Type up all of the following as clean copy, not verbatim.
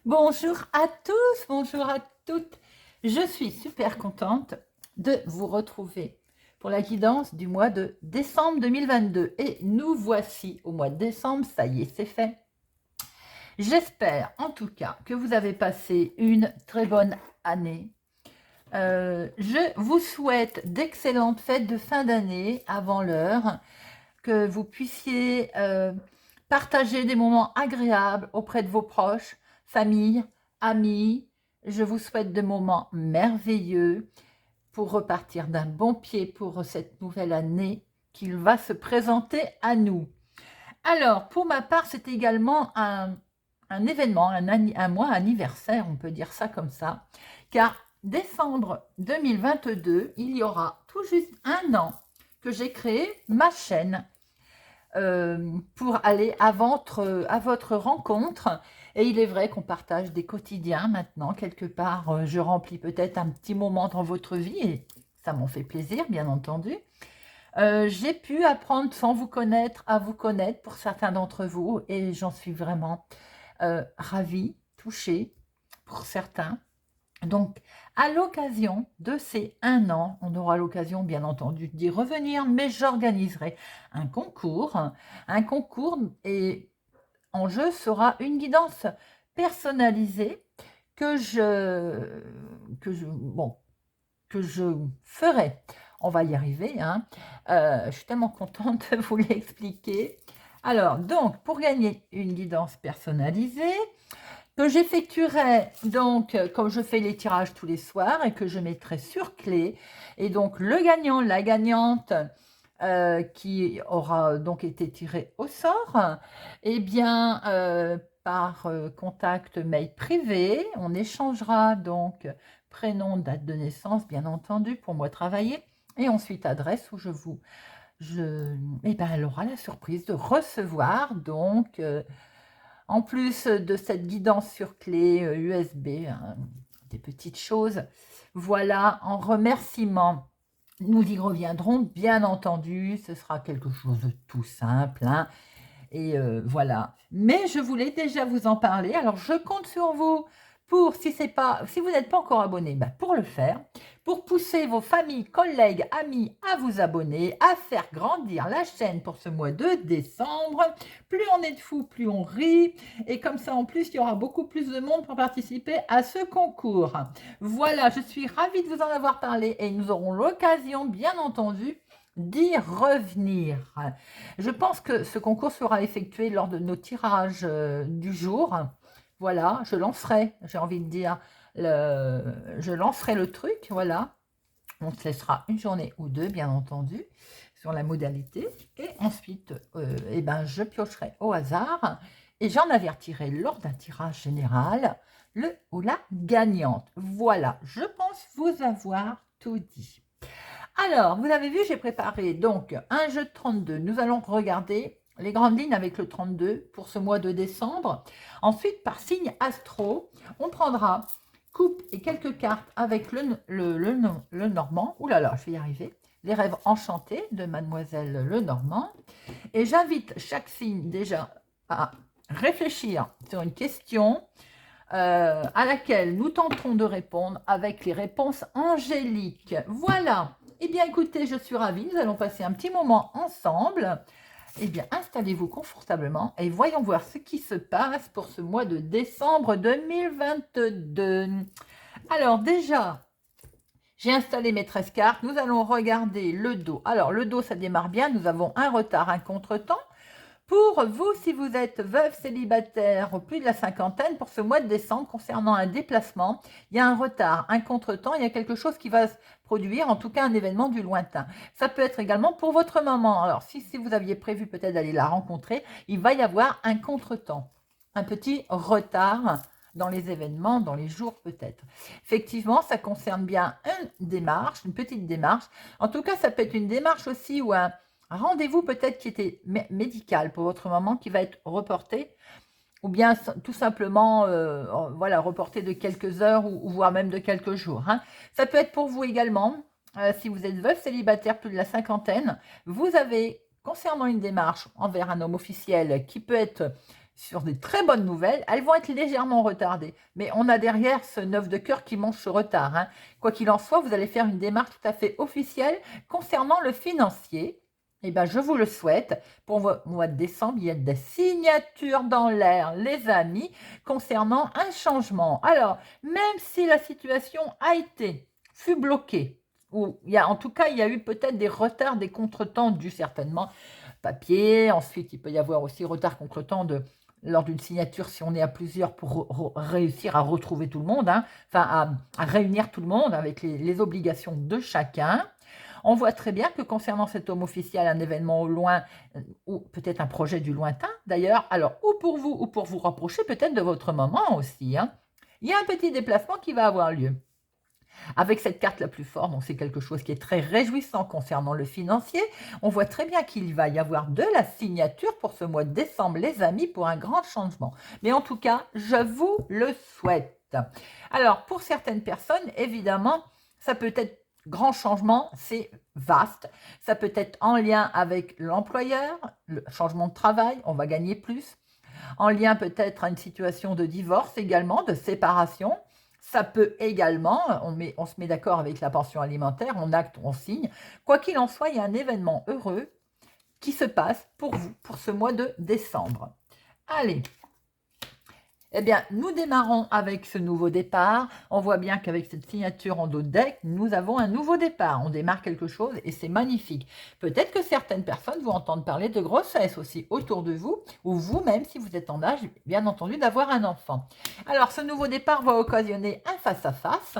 Bonjour à tous, bonjour à toutes. Je suis super contente de vous retrouver pour la guidance du mois de décembre 2022. Et nous voici au mois de décembre, ça y est, c'est fait. J'espère en tout cas que vous avez passé une très bonne année. Je vous souhaite d'excellentes fêtes de fin d'année avant l'heure, que vous puissiez partager des moments agréables auprès de vos proches, famille, amis. Je vous souhaite de moments merveilleux pour repartir d'un bon pied pour cette nouvelle année qui va se présenter à nous. Alors, pour ma part, c'est également un événement, un mois anniversaire, on peut dire ça comme ça, car décembre 2022, il y aura tout juste un an que j'ai créé ma chaîne pour aller à votre rencontre. Et il est vrai qu'on partage des quotidiens maintenant, quelque part. Je remplis peut-être un petit moment dans votre vie et ça m'en fait plaisir, bien entendu. J'ai pu apprendre sans vous connaître à vous connaître pour certains d'entre vous et j'en suis vraiment ravie, touchée pour certains. Donc, à l'occasion de ces un an, on aura l'occasion, bien entendu, d'y revenir, mais j'organiserai un concours. Et en jeu sera une guidance personnalisée que je ferai. On va y arriver, hein. Je suis tellement contente de vous l'expliquer. Alors, donc, pour gagner une guidance personnalisée, que j'effectuerai donc, comme je fais les tirages tous les soirs et que je mettrai sur clé. Et donc, le gagnant, la gagnante qui aura donc été tiré au sort, eh bien, par contact mail privé, on échangera donc prénom, date de naissance, bien entendu, pour moi travailler, et ensuite adresse où eh ben, elle aura la surprise de recevoir donc en plus de cette guidance sur clé USB, hein, des petites choses. Voilà, en remerciement, nous y reviendrons, bien entendu. Ce sera quelque chose de tout simple, hein, et voilà. Mais je voulais déjà vous en parler. Alors, je compte sur vous pour, si vous n'êtes pas encore abonné, ben pour le faire, pour pousser vos familles, collègues, amis à vous abonner, à faire grandir la chaîne pour ce mois de décembre. Plus on est de fous, plus on rit. Et comme ça, en plus, il y aura beaucoup plus de monde pour participer à ce concours. Voilà, je suis ravie de vous en avoir parlé et nous aurons l'occasion, bien entendu, d'y revenir. Je pense que ce concours sera effectué lors de nos tirages du jour. Voilà, je lancerai, j'ai envie de dire, je lancerai le truc, voilà. On se laissera une journée ou deux, bien entendu, sur la modalité. Et ensuite, eh ben, je piocherai au hasard et j'en avertirai lors d'un tirage général le ou la gagnante. Voilà, je pense vous avoir tout dit. Alors, vous avez vu, j'ai préparé donc un jeu de 32. Nous allons regarder les grandes lignes avec le 32 pour ce mois de décembre. Ensuite, par signe astro, on prendra coupe et quelques cartes avec le Normand. Ouh là là, je vais y arriver. Les rêves enchantés de Mademoiselle Lenormand. Et j'invite chaque signe déjà à réfléchir sur une question à laquelle nous tenterons de répondre avec les réponses angéliques. Voilà. Eh bien, écoutez, je suis ravie. Nous allons passer un petit moment ensemble. Eh bien, installez-vous confortablement et voyons voir ce qui se passe pour ce mois de décembre 2022. Alors, déjà, j'ai installé mes 13 cartes. Nous allons regarder le dos. Alors, le dos, ça démarre bien. Nous avons un retard, un contretemps. Pour vous, si vous êtes veuve, célibataire ou plus de la cinquantaine, pour ce mois de décembre, concernant un déplacement, il y a un retard, un contretemps, il y a quelque chose qui va se produire, en tout cas un événement du lointain. Ça peut être également pour votre maman. Alors, si vous aviez prévu peut-être d'aller la rencontrer, il va y avoir un contretemps, un petit retard dans les événements, dans les jours peut-être. Effectivement, ça concerne bien une démarche, une petite démarche. En tout cas, ça peut être une démarche aussi ou un rendez-vous peut-être qui était médical pour votre maman qui va être reporté ou bien tout simplement voilà, reporté de quelques heures ou voire même de quelques jours, hein. Ça peut être pour vous également, si vous êtes veuve célibataire plus de la cinquantaine, vous avez concernant une démarche envers un homme officiel qui peut être sur des très bonnes nouvelles, elles vont être légèrement retardées. Mais on a derrière ce 9 de cœur qui mange ce retard, hein. Quoi qu'il en soit, vous allez faire une démarche tout à fait officielle concernant le financier. Eh bien, je vous le souhaite. Pour le mois de décembre, il y a des signatures dans l'air, les amis, concernant un changement. Alors, même si la situation fut bloquée, ou en tout cas, il y a eu peut-être des retards, des contretemps dus certainement papier. Ensuite, il peut y avoir aussi retard contretemps lors d'une signature si on est à plusieurs pour réussir à retrouver tout le monde, hein, enfin à réunir tout le monde avec les obligations de chacun. On voit très bien que concernant cet homme officiel, un événement au loin, ou peut-être un projet du lointain d'ailleurs, alors ou pour vous rapprocher peut-être de votre maman aussi, hein, il y a un petit déplacement qui va avoir lieu. Avec cette carte la plus forte, donc c'est quelque chose qui est très réjouissant concernant le financier. On voit très bien qu'il va y avoir de la signature pour ce mois de décembre, les amis, pour un grand changement. Mais en tout cas, je vous le souhaite. Alors, pour certaines personnes, évidemment, ça peut être grand changement, c'est vaste. Ça peut être en lien avec l'employeur, le changement de travail, on va gagner plus. En lien peut-être à une situation de divorce également, de séparation. Ça peut également, on se met d'accord avec la pension alimentaire, on acte, on signe. Quoi qu'il en soit, il y a un événement heureux qui se passe pour vous, pour ce mois de décembre. Allez, eh bien, nous démarrons avec ce nouveau départ. On voit bien qu'avec cette signature en dos de deck, nous avons un nouveau départ. On démarre quelque chose et c'est magnifique. Peut-être que certaines personnes vont entendre parler de grossesse aussi autour de vous, ou vous-même, si vous êtes en âge, bien entendu, d'avoir un enfant. Alors, ce nouveau départ va occasionner un face-à-face.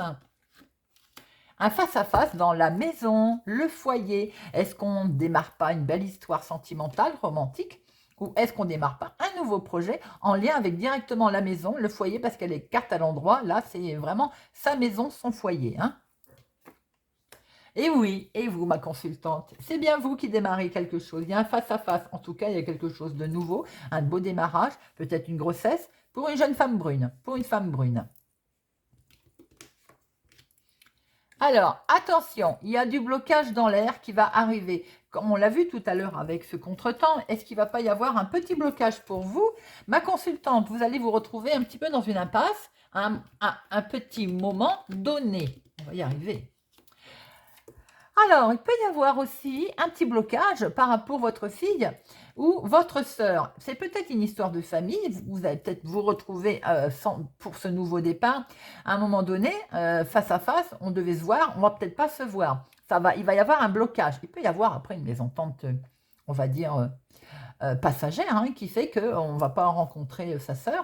Un face-à-face dans la maison, le foyer. Est-ce qu'on ne démarre pas une belle histoire sentimentale, romantique ? Ou est-ce qu'on ne démarre pas un nouveau projet en lien avec directement la maison, le foyer, parce qu'elle est carte à l'endroit. Là, c'est vraiment sa maison, son foyer, hein. Et oui, et vous, ma consultante, c'est bien vous qui démarrez quelque chose. Il y a un face-à-face, en tout cas, il y a quelque chose de nouveau, un beau démarrage, peut-être une grossesse, pour une jeune femme brune, pour une femme brune. Alors, attention, il y a du blocage dans l'air qui va arriver. Comme on l'a vu tout à l'heure avec ce contretemps, est-ce qu'il ne va pas y avoir un petit blocage pour vous? Ma consultante, vous allez vous retrouver un petit peu dans une impasse, un petit moment donné. On va y arriver. Alors, il peut y avoir aussi un petit blocage par rapport à votre fille ou votre sœur. C'est peut-être une histoire de famille. Vous allez peut-être vous retrouver pour ce nouveau départ. À un moment donné, face à face, on devait se voir, on ne va peut-être pas se voir. Il va y avoir un blocage. Il peut y avoir après une mésentente, on va dire, passagère, hein, qui fait qu'on ne va pas rencontrer sa sœur.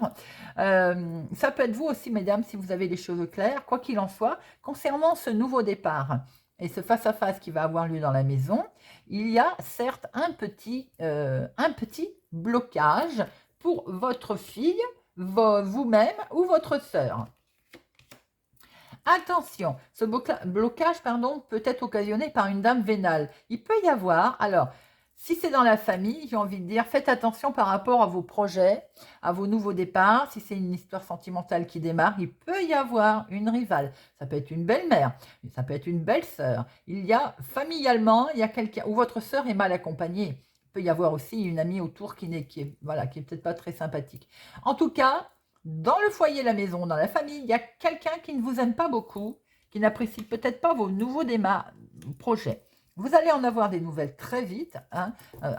Ça peut être vous aussi, mesdames, si vous avez les cheveux clairs, quoi qu'il en soit, concernant ce nouveau départ. Et ce face-à-face qui va avoir lieu dans la maison, il y a certes un petit blocage pour votre fille, vous-même ou votre sœur. Attention, ce blocage peut être occasionné par une dame vénale. Il peut y avoir, alors, si c'est dans la famille, j'ai envie de dire, faites attention par rapport à vos projets, à vos nouveaux départs. Si c'est une histoire sentimentale qui démarre, il peut y avoir une rivale. Ça peut être une belle-mère, ça peut être une belle-sœur. Il y a familialement, il y a quelqu'un, ou votre sœur est mal accompagnée. Il peut y avoir aussi une amie autour qui est peut-être pas très sympathique. En tout cas, dans le foyer, la maison, dans la famille, il y a quelqu'un qui ne vous aime pas beaucoup, qui n'apprécie peut-être pas vos nouveaux projets. Vous allez en avoir des nouvelles très vite, hein,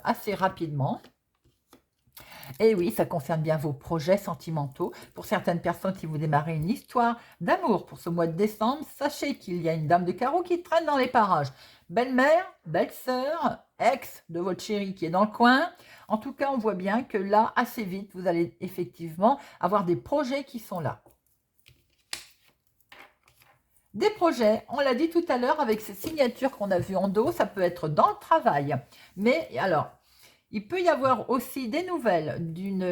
assez rapidement. Et oui, ça concerne bien vos projets sentimentaux. Pour certaines personnes, si vous démarrez une histoire d'amour pour ce mois de décembre, sachez qu'il y a une dame de carreau qui traîne dans les parages. Belle-mère, belle-sœur, ex de votre chérie qui est dans le coin. En tout cas, on voit bien que là, assez vite, vous allez effectivement avoir des projets qui sont là. Des projets, on l'a dit tout à l'heure avec ces signatures qu'on a vues en dos, ça peut être dans le travail. Mais alors, il peut y avoir aussi des nouvelles.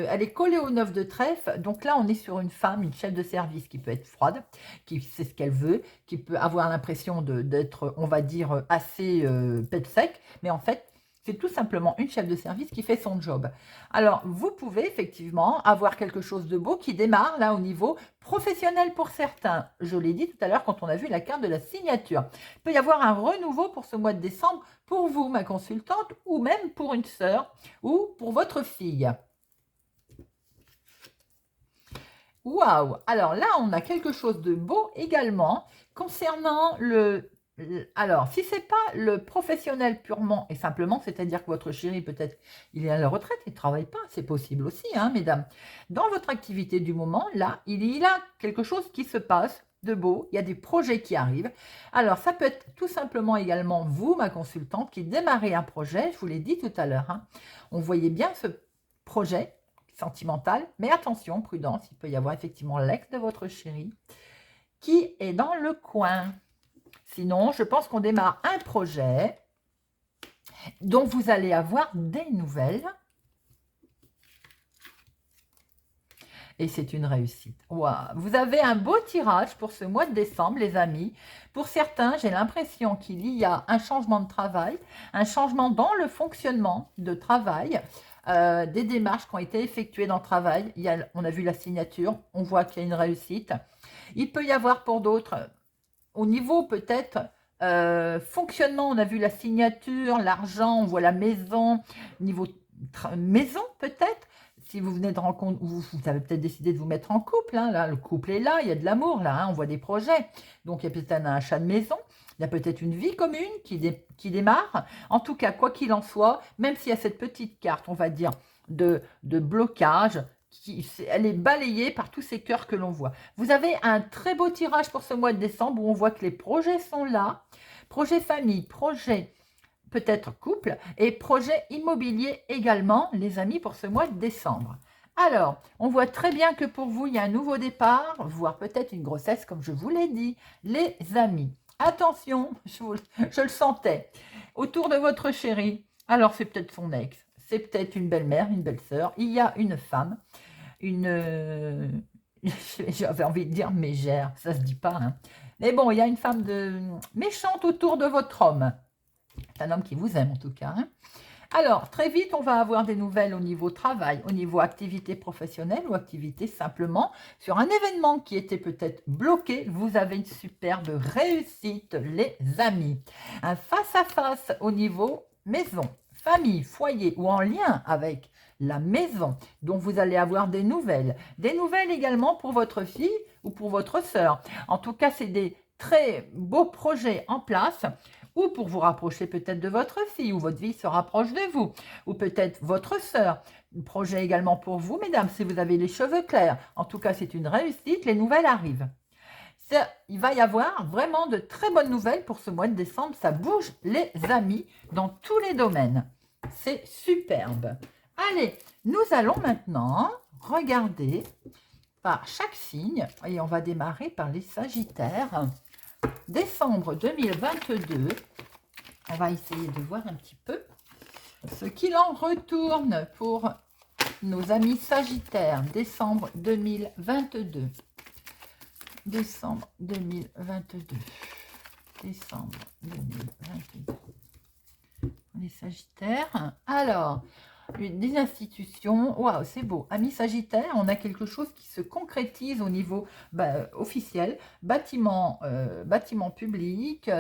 Elle est collée au 9 de trèfle, donc là on est sur une femme, une chef de service qui peut être froide, qui sait ce qu'elle veut, qui peut avoir l'impression d'être, on va dire, assez pet sec, mais en fait, c'est tout simplement une chef de service qui fait son job. Alors, vous pouvez effectivement avoir quelque chose de beau qui démarre là au niveau professionnel pour certains. Je l'ai dit tout à l'heure quand on a vu la carte de la signature. Il peut y avoir un renouveau pour ce mois de décembre pour vous, ma consultante, ou même pour une sœur ou pour votre fille. Waouh! Alors là, on a quelque chose de beau également concernant alors, si c'est pas le professionnel purement et simplement, c'est-à-dire que votre chéri, peut-être, il est à la retraite, il ne travaille pas, c'est possible aussi, hein, mesdames. Dans votre activité du moment, là, il y a quelque chose qui se passe de beau, il y a des projets qui arrivent. Alors, ça peut être tout simplement également vous, ma consultante, qui démarrez un projet, je vous l'ai dit tout à l'heure, hein. On voyait bien ce projet sentimental, mais attention, prudence, il peut y avoir effectivement l'ex de votre chéri qui est dans le coin. Sinon, je pense qu'on démarre un projet dont vous allez avoir des nouvelles. Et c'est une réussite. Wow. Vous avez un beau tirage pour ce mois de décembre, les amis. Pour certains, j'ai l'impression qu'il y a un changement de travail, un changement dans le fonctionnement de travail, des démarches qui ont été effectuées dans le travail. On a vu la signature, on voit qu'il y a une réussite. Il peut y avoir pour d'autres, au niveau peut-être fonctionnement, on a vu la signature, l'argent, on voit la maison, niveau maison peut-être. Si vous venez de rencontrer, vous avez peut-être décidé de vous mettre en couple, hein, là, le couple est là, il y a de l'amour, là, hein, on voit des projets. Donc, il y a peut-être un achat de maison, il y a peut-être une vie commune qui démarre. En tout cas, quoi qu'il en soit, même s'il y a cette petite carte, on va dire, de blocage, elle est balayée par tous ces cœurs que l'on voit. Vous avez un très beau tirage pour ce mois de décembre où on voit que les projets sont là. Projet famille, projet peut-être couple et projet immobilier également, les amis, pour ce mois de décembre. Alors, on voit très bien que pour vous, il y a un nouveau départ, voire peut-être une grossesse, comme je vous l'ai dit. Les amis, attention, je le sentais, autour de votre chéri, alors c'est peut-être son ex, c'est peut-être une belle-mère, une belle-sœur, il y a une femme, j'avais envie de dire mégère, ça se dit pas, hein. Mais bon, il y a une femme méchante autour de votre homme. C'est un homme qui vous aime en tout cas, hein. Alors, très vite, on va avoir des nouvelles au niveau travail, au niveau activité professionnelle ou activité simplement sur un événement qui était peut-être bloqué. Vous avez une superbe réussite, les amis. Un face-à-face au niveau maison, famille, foyer ou en lien avec la maison, dont vous allez avoir des nouvelles. Des nouvelles également pour votre fille ou pour votre sœur. En tout cas, c'est des très beaux projets en place, ou pour vous rapprocher peut-être de votre fille, ou votre fille se rapproche de vous, ou peut-être votre sœur. Projet également pour vous, mesdames, si vous avez les cheveux clairs. En tout cas, c'est une réussite, les nouvelles arrivent. Il va y avoir vraiment de très bonnes nouvelles pour ce mois de décembre. Ça bouge, les amis, dans tous les domaines. C'est superbe. Allez, nous allons maintenant regarder par chaque signe, et on va démarrer par les Sagittaires. Décembre 2022, on va essayer de voir un petit peu ce qu'il en retourne pour nos amis Sagittaires. Décembre 2022. Décembre 2022. Décembre 2022. Les Sagittaires. Alors, des institutions, waouh, c'est beau. Amis Sagittaires, on a quelque chose qui se concrétise au niveau officiel, bâtiment public,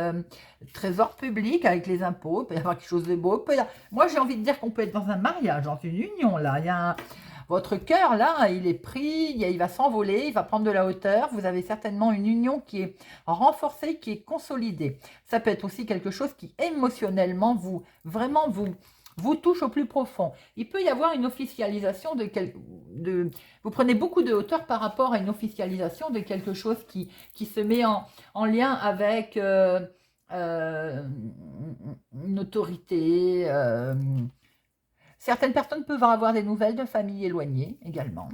trésor public avec les impôts, il peut y avoir quelque chose de beau. Moi, j'ai envie de dire qu'on peut être dans un mariage, dans une union, là. Il y a votre cœur, là, il est pris, il va s'envoler, il va prendre de la hauteur. Vous avez certainement une union qui est renforcée, qui est consolidée. Ça peut être aussi quelque chose qui, émotionnellement, vous touche au plus profond. Il peut y avoir une officialisation vous prenez beaucoup de hauteur par rapport à une officialisation de quelque chose qui se met en lien avec une autorité. Certaines personnes peuvent avoir des nouvelles de familles éloignées également.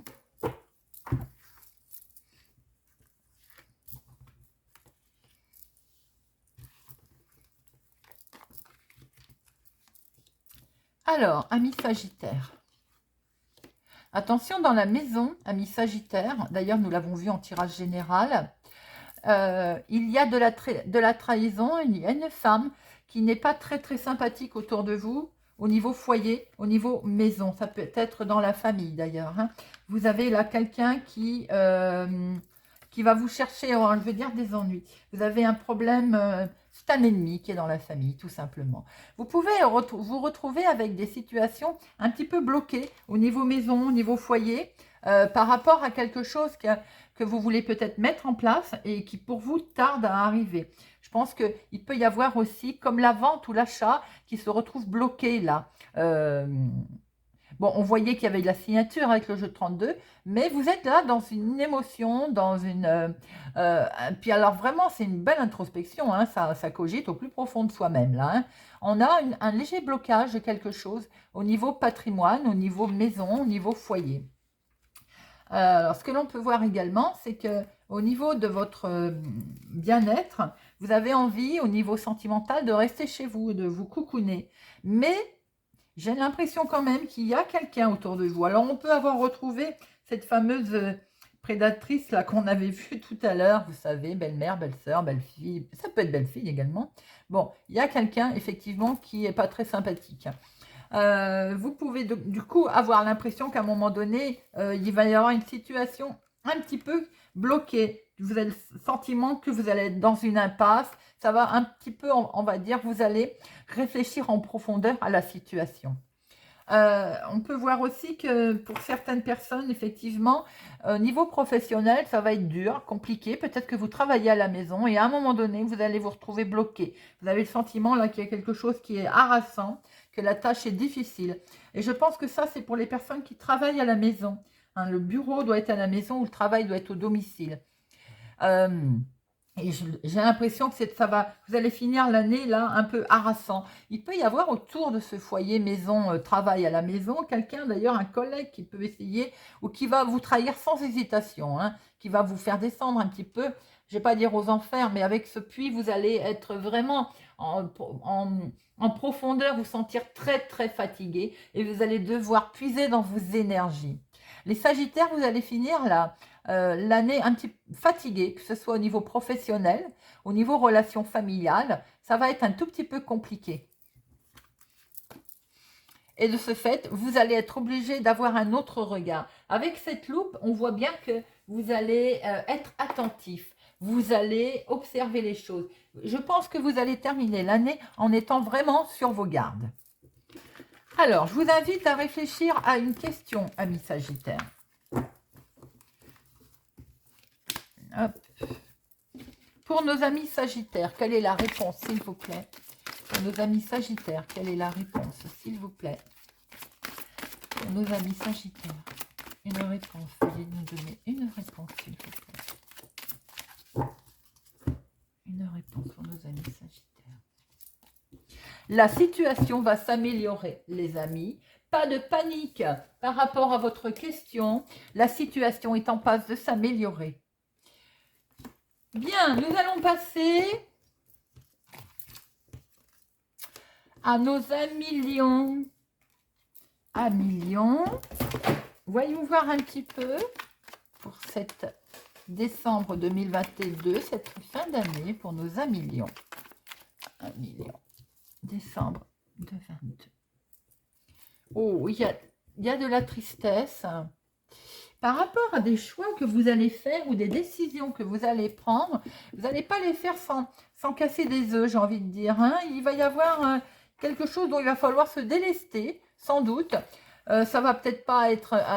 Alors, amis Sagittaires. Attention dans la maison, amis Sagittaires. D'ailleurs, nous l'avons vu en tirage général. Il y a de la trahison. Il y a une femme qui n'est pas très très sympathique autour de vous, au niveau foyer, au niveau maison. Ça peut être dans la famille d'ailleurs, hein. Vous avez là quelqu'un qui va vous chercher, je veux dire, des ennuis. Vous avez un problème, c'est un ennemi qui est dans la famille, tout simplement. Vous pouvez vous retrouver avec des situations un petit peu bloquées au niveau maison, au niveau foyer, par rapport à quelque chose que vous voulez peut-être mettre en place et qui pour vous tarde à arriver. Je pense qu'il peut y avoir aussi, comme la vente ou l'achat, qui se retrouve bloqué là. Bon, on voyait qu'il y avait de la signature avec le jeu 32, mais vous êtes là dans une émotion, dans une... puis alors vraiment, c'est une belle introspection, hein, ça cogite au plus profond de soi-même, là. Hein. On a un léger blocage de quelque chose au niveau patrimoine, au niveau maison, au niveau foyer. Alors, ce que l'on peut voir également, c'est que au niveau de votre bien-être, vous avez envie, au niveau sentimental, de rester chez vous, de vous coucouner. Mais j'ai l'impression quand même qu'il y a quelqu'un autour de vous. Alors, on peut avoir retrouvé cette fameuse prédatrice là qu'on avait vue tout à l'heure, vous savez, belle-mère, belle-sœur, belle-fille, ça peut être belle-fille également. Bon, il y a quelqu'un effectivement qui n'est pas très sympathique. Vous pouvez du coup avoir l'impression qu'à un moment donné, il va y avoir une situation un petit peu bloquée. Vous avez le sentiment que vous allez être dans une impasse. Ça va un petit peu, on va dire, vous allez réfléchir en profondeur à la situation. On peut voir aussi que pour certaines personnes, effectivement, niveau professionnel, ça va être dur, compliqué. Peut-être que vous travaillez à la maison et à un moment donné, vous allez vous retrouver bloqué. Vous avez le sentiment là qu'il y a quelque chose qui est harassant, que la tâche est difficile. Et je pense que ça, c'est pour les personnes qui travaillent à la maison. Hein, le bureau doit être à la maison ou le travail doit être au domicile. Et j'ai l'impression que vous allez finir l'année là un peu harassant. Il peut y avoir autour de ce foyer maison, travail à la maison, quelqu'un d'ailleurs, un collègue qui peut essayer ou qui va vous trahir sans hésitation, hein, qui va vous faire descendre un petit peu, je ne vais pas dire aux enfers, mais avec ce puits, vous allez être vraiment en profondeur, vous sentir très très fatigué et vous allez devoir puiser dans vos énergies. Les Sagittaires, vous allez finir là l'année un petit peu fatiguée, que ce soit au niveau professionnel, au niveau relation familiale, ça va être un tout petit peu compliqué. Et de ce fait, vous allez être obligé d'avoir un autre regard. Avec cette loupe, on voit bien que vous allez être attentif. Vous allez observer les choses. Je pense que vous allez terminer l'année en étant vraiment sur vos gardes. Alors, je vous invite à réfléchir à une question, amis Sagittaires. Hop. Pour nos amis Sagittaires, quelle est la réponse, s'il vous plaît? Pour nos amis Sagittaires, quelle est la réponse, s'il vous plaît? Pour nos amis Sagittaires, une réponse. Veuillez nous donner une réponse, s'il vous plaît. Une réponse pour nos amis Sagittaires. La situation va s'améliorer, les amis. Pas de panique par rapport à votre question. La situation est en passe de s'améliorer. Bien, nous allons passer à nos amis Lions. Amis Lions, voyons voir un petit peu pour cette décembre 2022, cette fin d'année pour nos amis Lions. Amis Lions, décembre 2022. Oh, il y a de la tristesse. Par rapport à des choix que vous allez faire ou des décisions que vous allez prendre, vous n'allez pas les faire sans casser des œufs, j'ai envie de dire. Hein. Il va y avoir quelque chose dont il va falloir se délester, sans doute. Ça va peut-être pas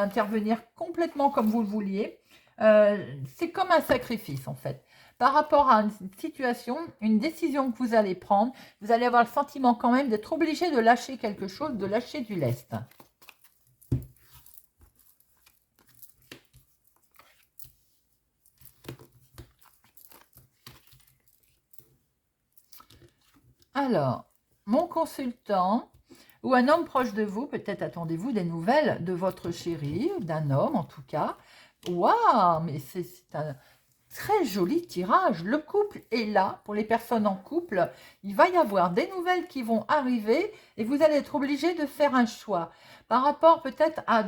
intervenir complètement comme vous le vouliez. C'est comme un sacrifice, en fait. Par rapport à une situation, une décision que vous allez prendre, vous allez avoir le sentiment quand même d'être obligé de lâcher quelque chose, de lâcher du lest. Alors, mon consultant ou un homme proche de vous, peut-être attendez-vous des nouvelles de votre chéri, d'un homme en tout cas. Waouh, mais c'est un très joli tirage. Le couple est là pour les personnes en couple. Il va y avoir des nouvelles qui vont arriver et vous allez être obligé de faire un choix par rapport peut-être à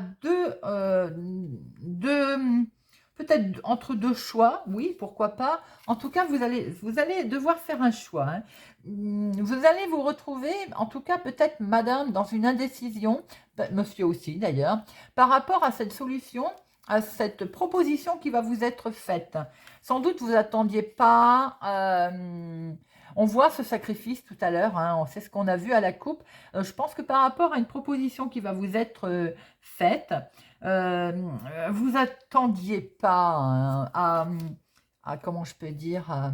peut-être entre deux choix, oui, pourquoi pas. En tout cas, vous allez devoir faire un choix. Hein. Vous allez vous retrouver, en tout cas peut-être madame, dans une indécision, monsieur aussi d'ailleurs, par rapport à cette solution, à cette proposition qui va vous être faite. Sans doute, vous n'attendiez pas, On voit ce sacrifice tout à l'heure, hein, c'est ce qu'on a vu à la coupe. Je pense que par rapport à une proposition qui va vous être faite, vous attendiez pas hein, comment je peux dire,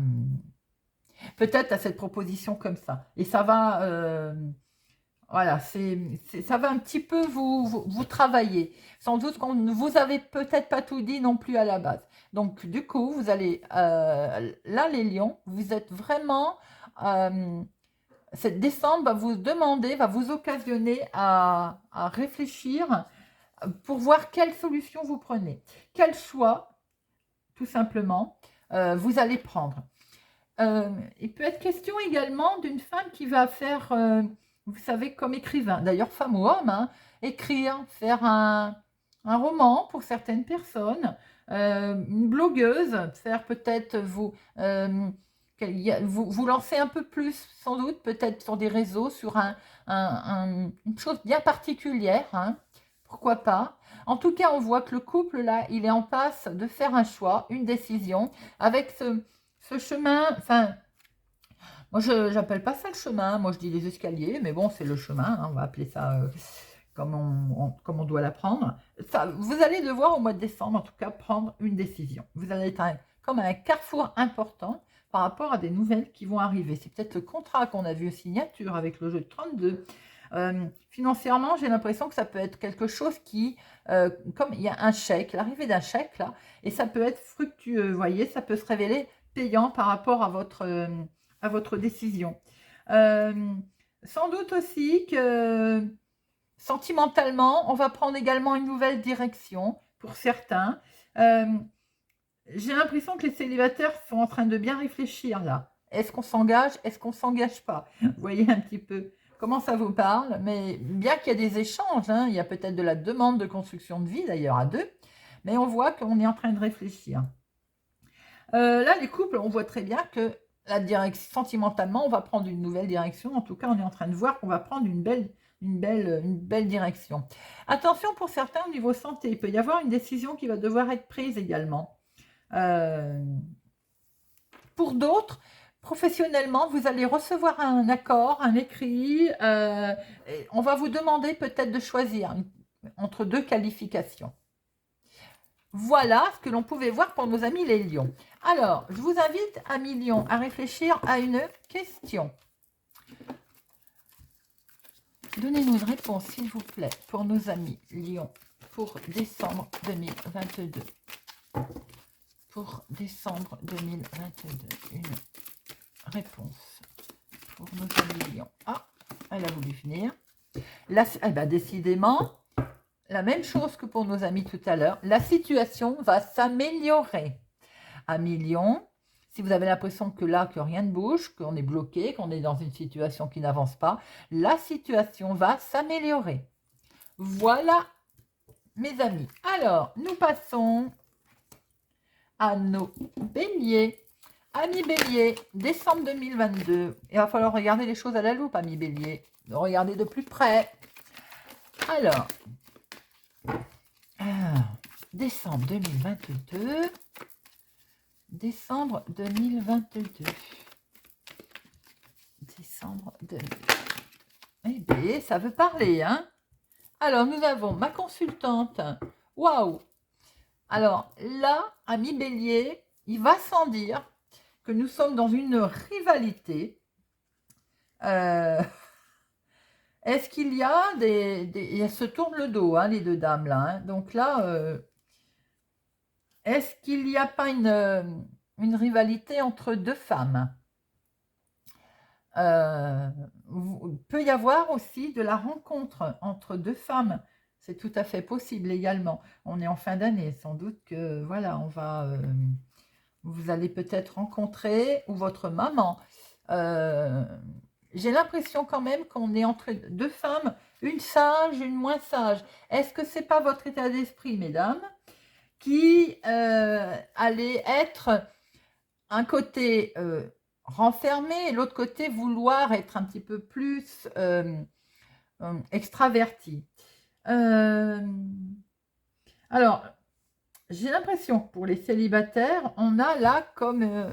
peut-être à cette proposition comme ça. Et ça va, voilà, ça va un petit peu vous travailler. Sans doute qu'on ne vous avez peut-être pas tout dit non plus à la base. Donc, du coup, vous allez, là, les lions, vous êtes vraiment, cette descente va vous demander, va vous occasionner à réfléchir pour voir quelle solution vous prenez. Quel choix, tout simplement, vous allez prendre. Il peut être question également d'une femme qui va faire, vous savez, comme écrivain, d'ailleurs femme ou homme, hein, écrire, faire un roman pour certaines personnes, une blogueuse, faire peut-être vous lancer un peu plus, sans doute, peut-être sur des réseaux, sur une chose bien particulière, hein, pourquoi pas. En tout cas, on voit que le couple, là, il est en passe de faire un choix, une décision, avec ce chemin, enfin, moi je n'appelle pas ça le chemin, moi je dis les escaliers, mais bon, c'est le chemin, hein, on va appeler ça comme on doit l'apprendre. Vous allez devoir au mois de décembre, en tout cas, prendre une décision. Vous allez être comme à un carrefour important par rapport à des nouvelles qui vont arriver. C'est peut-être le contrat qu'on a vu aux signatures avec le jeu de 32. Financièrement, j'ai l'impression que ça peut être quelque chose qui, comme il y a un chèque, l'arrivée d'un chèque là, et ça peut être fructueux, vous voyez, ça peut se révéler payant par rapport à votre décision. Sans doute aussi que sentimentalement, on va prendre également une nouvelle direction pour certains. J'ai l'impression que les célibataires sont en train de bien réfléchir là. Est-ce qu'on s'engage? Est-ce qu'on ne s'engage pas? Vous voyez un petit peu comment ça vous parle, mais bien qu'il y ait des échanges, hein, il y a peut-être de la demande de construction de vie d'ailleurs à deux, mais on voit qu'on est en train de réfléchir. Là, les couples, on voit très bien que la direction, sentimentalement, on va prendre une nouvelle direction. En tout cas, on est en train de voir qu'on va prendre une belle direction. Attention pour certains au niveau santé, il peut y avoir une décision qui va devoir être prise également. Pour d'autres, professionnellement, vous allez recevoir un accord, un écrit. Et on va vous demander peut-être de choisir entre deux qualifications. Voilà ce que l'on pouvait voir pour nos amis les lions. Alors, je vous invite, amis lions, à réfléchir à une question. Donnez-nous une réponse, s'il vous plaît, pour nos amis lions, pour décembre 2022. Pour décembre 2022, une réponse pour nos amis lions. Ah, elle a voulu venir. Là, eh ben, décidément, la même chose que pour nos amis tout à l'heure, la situation va s'améliorer. Amis lions, si vous avez l'impression que là, que rien ne bouge, qu'on est bloqué, qu'on est dans une situation qui n'avance pas, la situation va s'améliorer. Voilà, mes amis. Alors, nous passons à nos béliers. Amis béliers, décembre 2022. Il va falloir regarder les choses à la loupe, amis béliers. Regardez de plus près. Alors, décembre 2022. Décembre 2022. Décembre 2022. Eh bien, ça veut parler, hein? Alors, nous avons ma consultante. Waouh! Alors, là, ami bélier, il va sans dire que nous sommes dans une rivalité. Est-ce qu'il y a elles se tournent le dos, hein, les deux dames, là. Hein. Donc là, est-ce qu'il n'y a pas une rivalité entre deux femmes? Il peut y avoir aussi de la rencontre entre deux femmes. C'est tout à fait possible également. On est en fin d'année, sans doute que, voilà, vous allez peut-être rencontrer, ou votre maman. J'ai l'impression quand même qu'on est entre deux femmes, une sage, une moins sage. Est-ce que c'est pas votre état d'esprit, mesdames, qui allait être un côté renfermé et l'autre côté vouloir être un petit peu plus extraverti. Alors, j'ai l'impression que pour les célibataires, on a là comme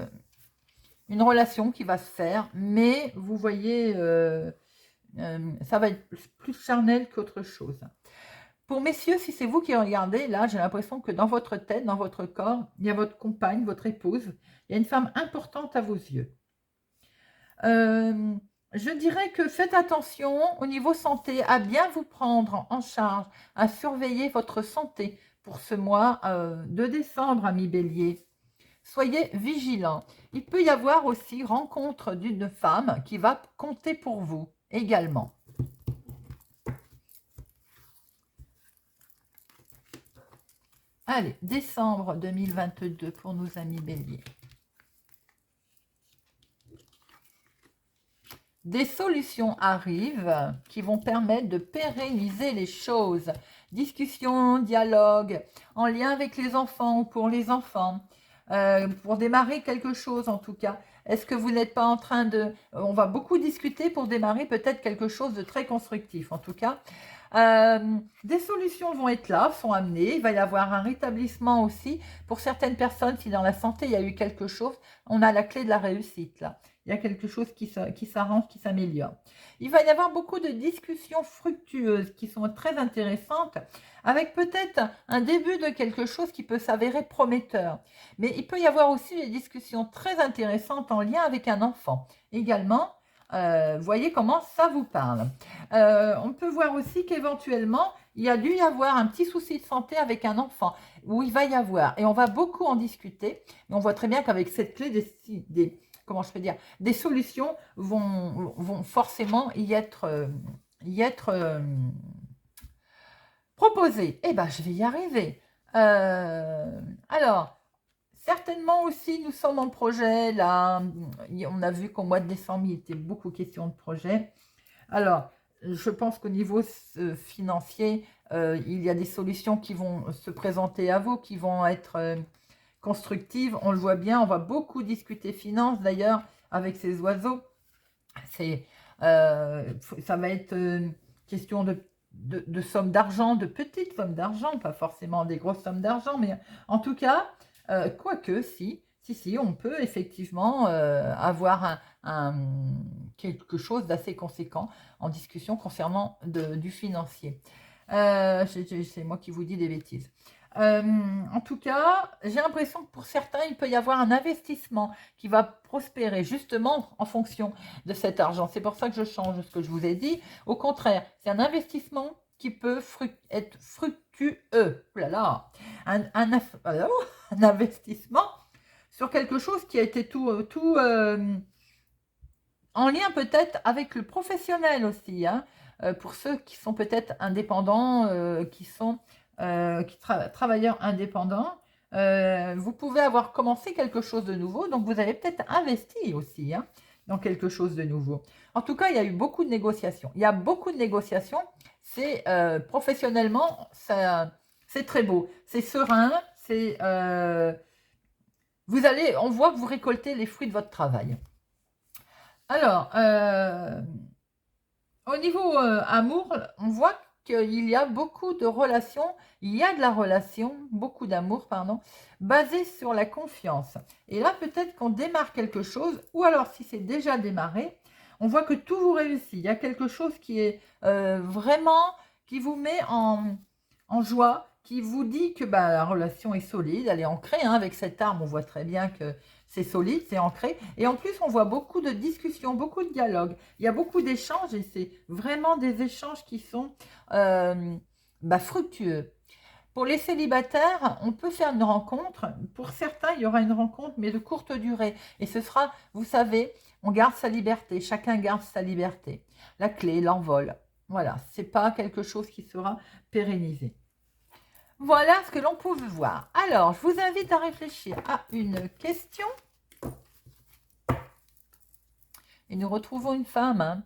une relation qui va se faire, mais vous voyez, ça va être plus charnel qu'autre chose. Pour messieurs, si c'est vous qui regardez, là, j'ai l'impression que dans votre tête, dans votre corps, il y a votre compagne, votre épouse, il y a une femme importante à vos yeux. Je dirais que faites attention au niveau santé, à bien vous prendre en charge, à surveiller votre santé pour ce mois de décembre, amis Bélier. Soyez vigilants. Il peut y avoir aussi rencontre d'une femme qui va compter pour vous également. Allez, décembre 2022 pour nos amis Bélier. Des solutions arrivent qui vont permettre de pérenniser les choses. Discussion, dialogue, en lien avec les enfants ou pour les enfants. Pour démarrer quelque chose en tout cas. Est-ce que vous n'êtes pas en train de... On va beaucoup discuter pour démarrer peut-être quelque chose de très constructif en tout cas. Des solutions vont être là, sont amenées. Il va y avoir un rétablissement aussi. Pour certaines personnes, si dans la santé il y a eu quelque chose, on a la clé de la réussite là. Il y a quelque chose qui s'arrange, qui s'améliore. Il va y avoir beaucoup de discussions fructueuses qui sont très intéressantes, avec peut-être un début de quelque chose qui peut s'avérer prometteur. Mais il peut y avoir aussi des discussions très intéressantes en lien avec un enfant. Également, voyez comment ça vous parle. On peut voir aussi qu'éventuellement, il y a dû y avoir un petit souci de santé avec un enfant, où il va y avoir, et on va beaucoup en discuter, mais on voit très bien qu'avec cette clé comment je peux dire, des solutions vont forcément y être proposées. Eh bien, je vais y arriver. Alors, certainement aussi, nous sommes en projet. Là, on a vu qu'au mois de décembre, il était beaucoup question de projet. Alors, je pense qu'au niveau financier, il y a des solutions qui vont se présenter à vous, qui vont être constructive, on le voit bien, on va beaucoup discuter finances d'ailleurs avec ces oiseaux. Ça va être question de sommes d'argent, de petites sommes d'argent, pas forcément des grosses sommes d'argent, mais en tout cas, quoique, si, on peut effectivement avoir quelque chose d'assez conséquent en discussion concernant du financier. C'est moi qui vous dis des bêtises. En tout cas, j'ai l'impression que pour certains, il peut y avoir un investissement qui va prospérer justement en fonction de cet argent. C'est pour ça que je change ce que je vous ai dit. Au contraire, c'est un investissement qui peut être fructueux. Ouh là là, un investissement sur quelque chose qui a été tout en lien peut-être avec le professionnel aussi, hein, pour ceux qui sont peut-être indépendants, travailleurs indépendants. Vous pouvez avoir commencé quelque chose de nouveau, donc vous avez peut-être investi aussi hein, dans quelque chose de nouveau. En tout cas, il y a eu beaucoup de négociations. Il y a beaucoup de négociations. C'est professionnellement, c'est très beau. C'est serein. On voit que vous récoltez les fruits de votre travail. Alors, au niveau amour, on voit qu'il y a beaucoup de relations, il y a de la relation, beaucoup d'amour, pardon, basée sur la confiance. Et là, peut-être qu'on démarre quelque chose, ou alors si c'est déjà démarré, on voit que tout vous réussit. Il y a quelque chose qui est vraiment, qui vous met en joie, qui vous dit que la relation est solide, elle est ancrée. Hein, avec cette arme, on voit très bien que c'est solide, c'est ancré. Et en plus, on voit beaucoup de discussions, beaucoup de dialogues. Il y a beaucoup d'échanges et c'est vraiment des échanges qui sont fructueux. Pour les célibataires, on peut faire une rencontre. Pour certains, il y aura une rencontre, mais de courte durée. Et ce sera, vous savez, on garde sa liberté. Chacun garde sa liberté. La clé, l'envol. Voilà, ce n'est pas quelque chose qui sera pérennisé. Voilà ce que l'on peut voir. Alors, je vous invite à réfléchir à une question. Et nous retrouvons une femme hein,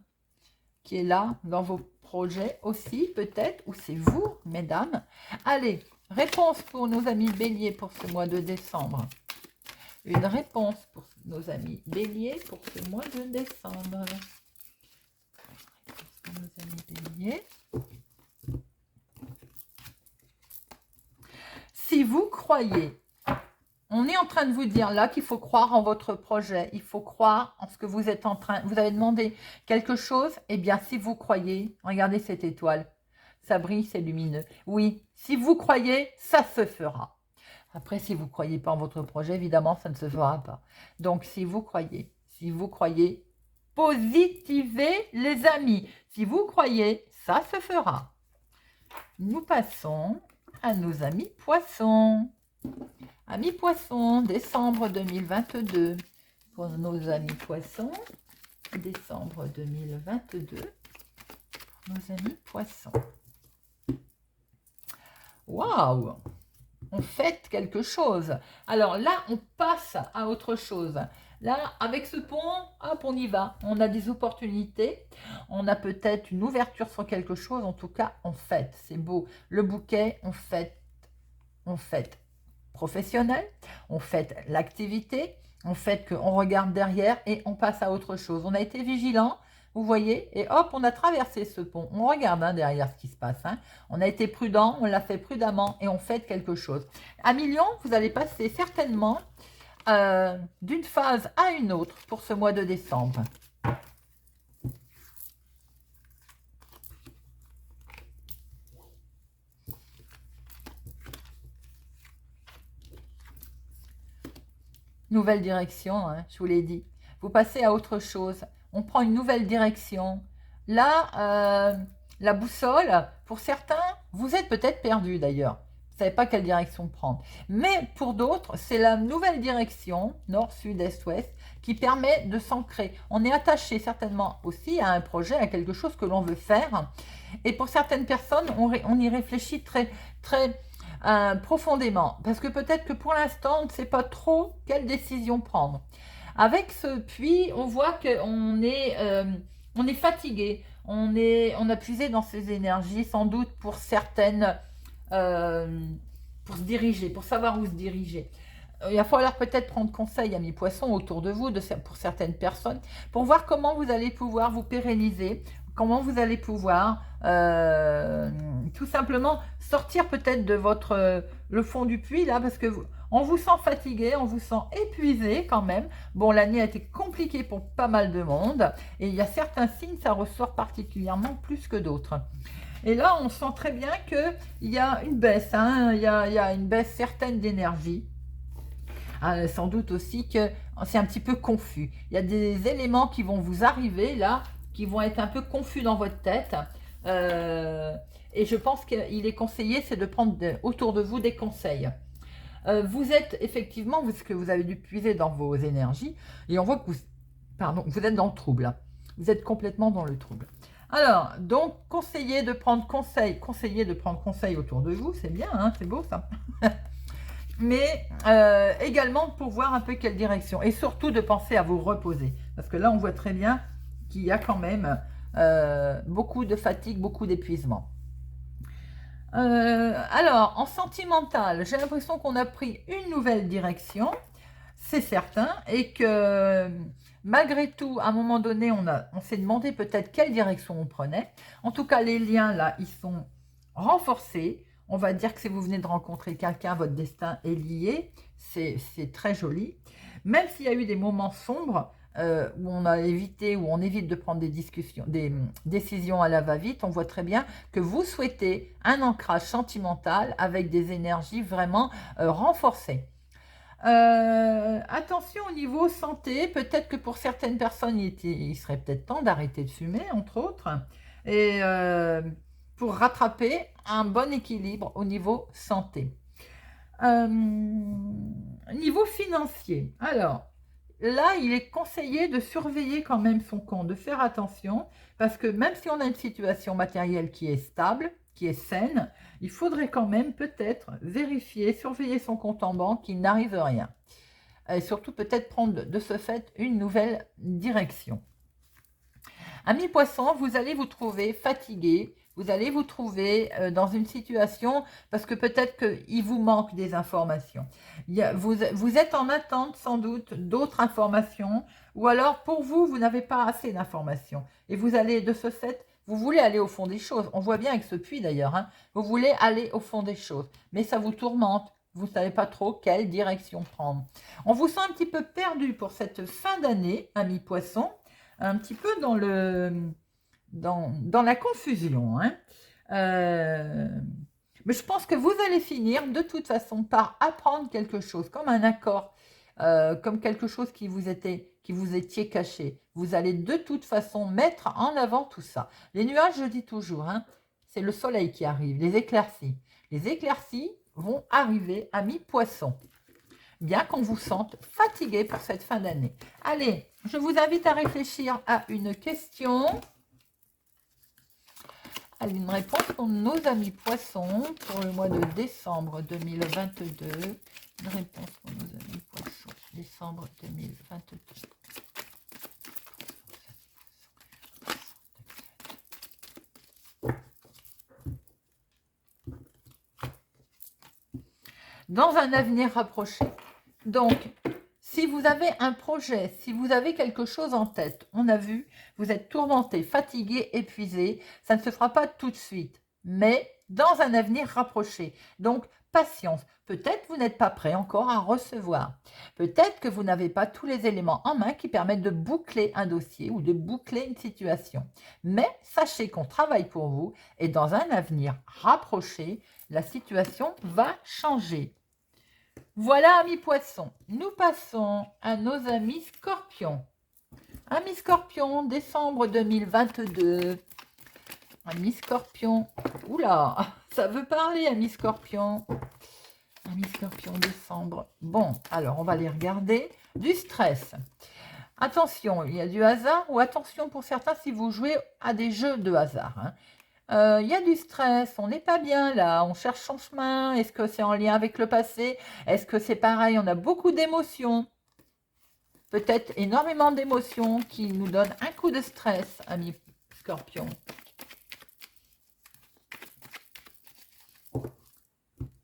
qui est là dans vos projets aussi, peut-être, ou c'est vous, mesdames. Allez, réponse pour nos amis béliers pour ce mois de décembre. Une réponse pour nos amis béliers pour ce mois de décembre. Réponse pour nos amis béliers. Si vous croyez On est en train de vous dire là qu'il faut croire en votre projet, il faut croire en ce que vous êtes en train, vous avez demandé quelque chose, eh bien si vous croyez, regardez cette étoile, ça brille, c'est lumineux. Oui, si vous croyez, ça se fera. Après, si vous ne croyez pas en votre projet, évidemment, ça ne se fera pas. Donc, si vous croyez, positivez les amis. Si vous croyez, ça se fera. Nous passons à nos amis poissons. Amis poissons, décembre 2022. Pour nos amis poissons, décembre 2022. Nos amis poissons. Waouh! On fête quelque chose. Alors là, on passe à autre chose. Là, avec ce pont, hop, on y va. On a des opportunités. On a peut-être une ouverture sur quelque chose. En tout cas, on fête. C'est beau. Le bouquet, on fête. On fête professionnel. On fête l'activité. On fête qu'on regarde derrière et on passe à autre chose. On a été vigilant. Vous voyez, et hop, on a traversé ce pont. On regarde derrière ce qui se passe. On a été prudent, on l'a fait prudemment et on fait quelque chose. À Million, vous allez passer certainement d'une phase à une autre pour ce mois de décembre. Nouvelle direction, je vous l'ai dit. Vous passez à autre chose. On prend une nouvelle direction. Là, la boussole, pour certains, vous êtes peut-être perdu d'ailleurs. Vous ne savez pas quelle direction prendre. Mais pour d'autres, c'est la nouvelle direction, nord, sud, est, ouest, qui permet de s'ancrer. On est attaché certainement aussi à un projet, à quelque chose que l'on veut faire. Et pour certaines personnes, on y réfléchit très, très profondément. Parce que peut-être que pour l'instant, on ne sait pas trop quelle décision prendre. Avec ce puits, on voit qu'on est fatigué, on a puisé dans ses énergies, sans doute pour certaines, pour se diriger, pour savoir où se diriger. Il va falloir peut-être prendre conseil, amis poissons, autour de vous, pour certaines personnes, pour voir comment vous allez pouvoir vous pérenniser, comment vous allez pouvoir tout simplement sortir peut-être de le fond du puits, là, parce que on vous sent fatigué, on vous sent épuisé quand même. Bon, l'année a été compliquée pour pas mal de monde, et il y a certains signes, ça ressort particulièrement plus que d'autres. Et là, on sent très bien qu'il y a une baisse, il y a une baisse certaine d'énergie. Sans doute aussi que c'est un petit peu confus. Il y a des éléments qui vont vous arriver là, qui vont être un peu confus dans votre tête. Et je pense qu'il est conseillé, c'est de prendre autour de vous des conseils. Vous êtes effectivement, ce que vous avez dû puiser dans vos énergies, et on voit que vous êtes dans le trouble. Vous êtes complètement dans le trouble. Alors, donc, conseiller de prendre conseil autour de vous, c'est bien, c'est beau ça. Mais également pour voir un peu quelle direction. Et surtout de penser à vous reposer. Parce que là, on voit très bien qu'il y a quand même beaucoup de fatigue, beaucoup d'épuisement. Alors, en sentimental, j'ai l'impression qu'on a pris une nouvelle direction, c'est certain, et que malgré tout, à un moment donné, on s'est demandé peut-être quelle direction on prenait. En tout cas, les liens, là, ils sont renforcés. On va dire que si vous venez de rencontrer quelqu'un, votre destin est lié. C'est très joli. Même s'il y a eu des moments sombres, où on a évité, où on évite de prendre des décisions à la va-vite, on voit très bien que vous souhaitez un ancrage sentimental avec des énergies vraiment renforcées. Attention au niveau santé, peut-être que pour certaines personnes, il serait peut-être temps d'arrêter de fumer, entre autres, et pour rattraper un bon équilibre au niveau santé. Niveau financier, alors, là, il est conseillé de surveiller quand même son compte, de faire attention, parce que même si on a une situation matérielle qui est stable, qui est saine, il faudrait quand même peut-être vérifier, surveiller son compte en banque, qu'il n'arrive rien. Et surtout peut-être prendre de ce fait une nouvelle direction. Amis poissons, vous allez vous trouver fatigué, vous allez vous trouver dans une situation parce que peut-être qu'il vous manque des informations. Vous êtes en attente sans doute d'autres informations ou alors pour vous, vous n'avez pas assez d'informations. Et vous allez de ce fait, vous voulez aller au fond des choses. On voit bien avec ce puits d'ailleurs, vous voulez aller au fond des choses. Mais ça vous tourmente. Vous ne savez pas trop quelle direction prendre. On vous sent un petit peu perdu pour cette fin d'année, amis poissons, un petit peu dans la confusion. Hein. Mais je pense que vous allez finir de toute façon par apprendre quelque chose, comme un accord, comme quelque chose qui vous étiez caché. Vous allez de toute façon mettre en avant tout ça. Les nuages, je dis toujours, hein, c'est le soleil qui arrive, les éclaircies. Les éclaircies vont arriver à mi-poisson, bien qu'on vous sente fatigué pour cette fin d'année. Allez, je vous invite à réfléchir à une question, à une réponse pour nos amis poissons pour le mois de décembre 2022. Une réponse pour nos amis poissons, décembre 2022. Dans un avenir rapproché. Donc, si vous avez un projet, si vous avez quelque chose en tête, on a vu, vous êtes tourmenté, fatigué, épuisé, ça ne se fera pas tout de suite, mais dans un avenir rapproché. Donc, patience. Peut-être vous n'êtes pas prêt encore à recevoir. Peut-être que vous n'avez pas tous les éléments en main qui permettent de boucler un dossier ou de boucler une situation. Mais sachez qu'on travaille pour vous et dans un avenir rapproché, la situation va changer. Voilà, amis poissons, nous passons à nos amis scorpions. Amis scorpions, décembre 2022. Amis scorpions, oula, ça veut parler, amis scorpions. Amis scorpions, décembre. Bon, alors on va les regarder. Du stress. Attention, il y a du hasard ou attention pour certains si vous jouez à des jeux de hasard. Hein. Il y a du stress, on n'est pas bien là, on cherche son chemin, est-ce que c'est en lien avec le passé? Est-ce que c'est pareil? On a beaucoup d'émotions, peut-être énormément d'émotions qui nous donnent un coup de stress, amis scorpions.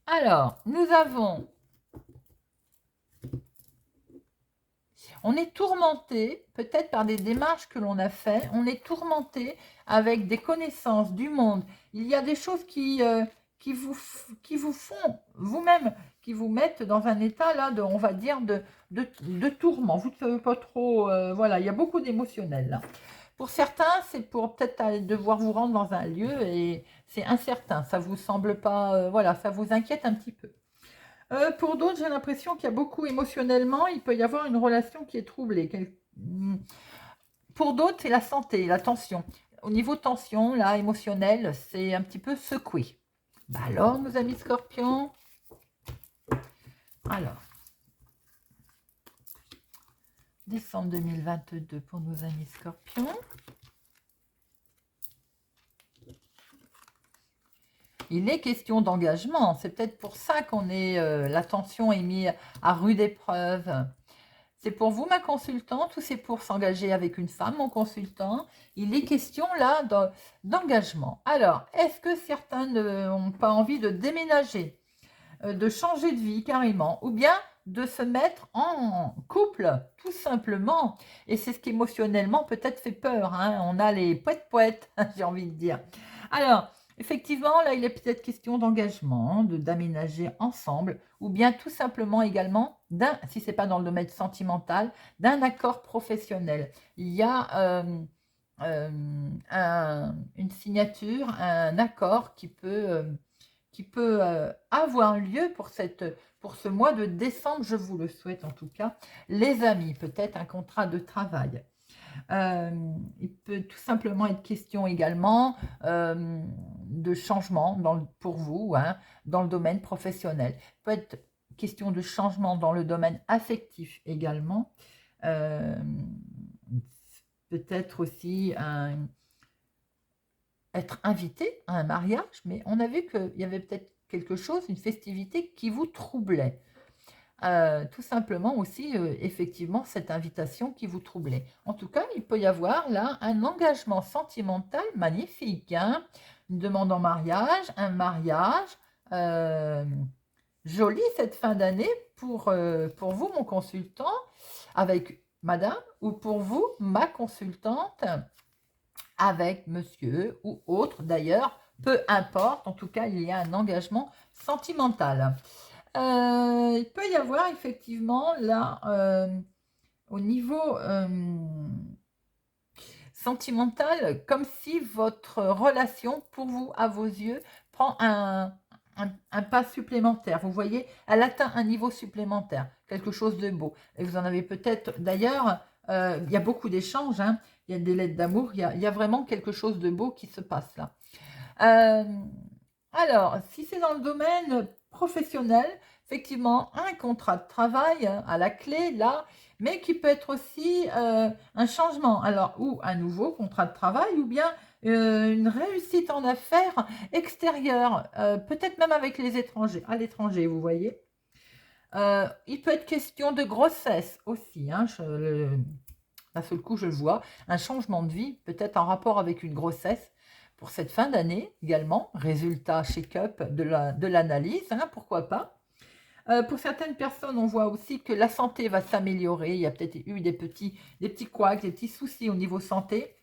Alors, nous avons... On est tourmenté, peut-être par des démarches que l'on a fait, on est tourmenté avec des connaissances du monde. Il y a des choses qui vous font vous-même, qui vous mettent dans un état là, on va dire, de tourment. Vous ne savez pas trop, voilà, il y a beaucoup d'émotionnel là. Pour certains, c'est pour peut-être devoir vous rendre dans un lieu et c'est incertain, ça vous semble pas, voilà, ça vous inquiète un petit peu. Pour d'autres, j'ai l'impression qu'il y a beaucoup émotionnellement, il peut y avoir une relation qui est troublée. Pour d'autres, c'est la santé, la tension. Au niveau tension, là, émotionnelle, c'est un petit peu secoué. Bah alors, nos amis scorpions, alors, décembre 2022 pour nos amis scorpions. Il est question d'engagement. C'est peut-être pour ça qu'on est, la tension est mise à rude épreuve. C'est pour vous, ma consultante, ou c'est pour s'engager avec une femme, mon consultant? Il est question là d'engagement. Alors, est-ce que certains n'ont pas envie de déménager, de changer de vie carrément, ou bien de se mettre en couple, tout simplement? Et c'est ce qui émotionnellement peut-être fait peur. Hein. On a les poètes-poètes, j'ai envie de dire. Alors, effectivement, là, il est peut-être question d'engagement, d'aménager ensemble, ou bien tout simplement également, si ce n'est pas dans le domaine sentimental, d'un accord professionnel. Il y a une signature, un accord qui peut avoir lieu pour ce mois de décembre, je vous le souhaite en tout cas. Les amis, peut-être un contrat de travail. Il peut tout simplement être question également de changement pour vous, hein, dans le domaine professionnel. Il peut être question de changement dans le domaine affectif également. Peut-être aussi être invité à un mariage, mais on a vu qu'il y avait peut-être quelque chose, une festivité qui vous troublait. Tout simplement aussi, effectivement, cette invitation qui vous troublait. En tout cas, il peut y avoir là un engagement sentimental magnifique. Hein, une demande en mariage, un mariage. Joli cette fin d'année pour vous, mon consultant, avec madame, ou pour vous, ma consultante, avec monsieur ou autre d'ailleurs, peu importe. En tout cas, il y a un engagement sentimental. Il peut y avoir effectivement là, au niveau sentimental, comme si votre relation, pour vous, à vos yeux, prend un pas supplémentaire. Vous voyez, elle atteint un niveau supplémentaire, quelque chose de beau. Et vous en avez peut-être, d'ailleurs, il y a beaucoup d'échanges, hein, il y a des lettres d'amour, il y a vraiment quelque chose de beau qui se passe là. Euh, alors, si c'est dans le domaine professionnel, effectivement, un contrat de travail à la clé, là, mais qui peut être aussi un changement. Alors, ou un nouveau contrat de travail, ou bien une réussite en affaires extérieure, peut-être même avec les étrangers, à l'étranger, vous voyez. Il peut être question de grossesse aussi, hein, d'un seul coup, je le vois, un changement de vie, peut-être en rapport avec une grossesse pour cette fin d'année également, résultat check-up de l'analyse, hein, pourquoi pas. Pour certaines personnes, on voit aussi que la santé va s'améliorer, il y a peut-être eu des petits couacs, des petits soucis au niveau santé.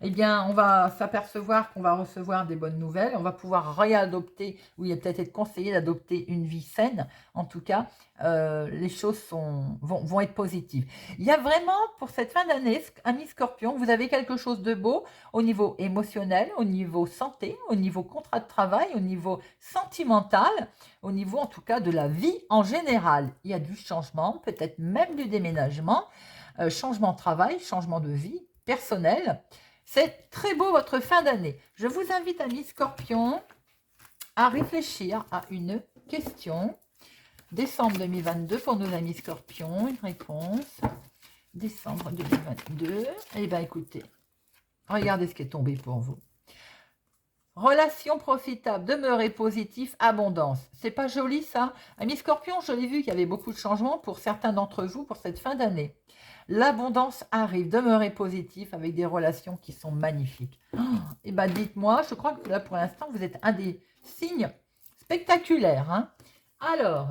Eh bien, on va s'apercevoir qu'on va recevoir des bonnes nouvelles, on va pouvoir réadopter, ou il est peut-être être conseillé d'adopter une vie saine. En tout cas, les choses vont être positives. Il y a vraiment, pour cette fin d'année, amis Scorpion, vous avez quelque chose de beau au niveau émotionnel, au niveau santé, au niveau contrat de travail, au niveau sentimental, au niveau en tout cas de la vie en général. Il y a du changement, peut-être même du déménagement, changement de travail, changement de vie personnelle. C'est très beau votre fin d'année. Je vous invite, amis Scorpion, à réfléchir à une question. Décembre 2022 pour nos amis Scorpions, une réponse. Décembre 2022. Eh bien, écoutez, regardez ce qui est tombé pour vous. Relation profitable, demeurer positif, abondance. C'est pas joli ça? Amis Scorpions, je l'ai vu qu'il y avait beaucoup de changements pour certains d'entre vous pour cette fin d'année. L'abondance arrive, demeurez positif avec des relations qui sont magnifiques. Et ben dites-moi, je crois que là pour l'instant vous êtes un des signes spectaculaires, hein. Alors,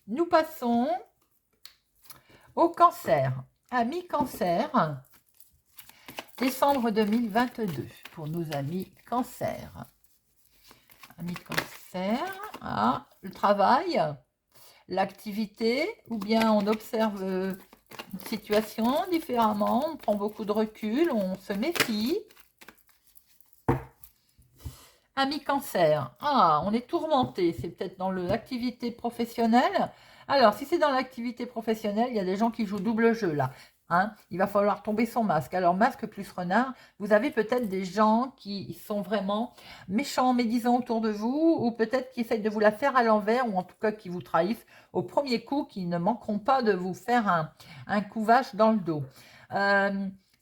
nous passons au cancer. Amis cancer, décembre 2022 pour nos amis cancer. Amis cancer, le travail, l'activité, ou bien on observe une situation différemment, on prend beaucoup de recul, on se méfie. Amis cancer, on est tourmenté, c'est peut-être dans l'activité professionnelle. Alors, si c'est dans l'activité professionnelle, il y a des gens qui jouent double jeu là. Hein, il va falloir tomber son masque. Alors, masque plus renard, vous avez peut-être des gens qui sont vraiment méchants, médisants autour de vous, ou peut-être qui essayent de vous la faire à l'envers, ou en tout cas qui vous trahissent au premier coup, qui ne manqueront pas de vous faire un coup vache dans le dos.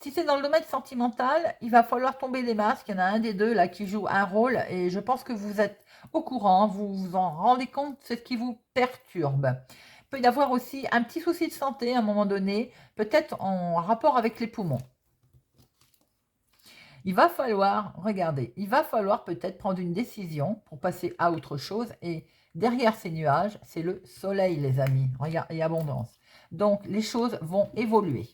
Si c'est dans le domaine sentimental, il va falloir tomber les masques. Il y en a un des deux là qui joue un rôle et je pense que vous êtes au courant, vous vous en rendez compte, c'est ce qui vous perturbe. Il peut y avoir aussi un petit souci de santé à un moment donné, peut-être en rapport avec les poumons. Il va falloir, regardez, il va falloir peut-être prendre une décision pour passer à autre chose et derrière ces nuages, c'est le soleil les amis, regarde, et abondance. Donc les choses vont évoluer.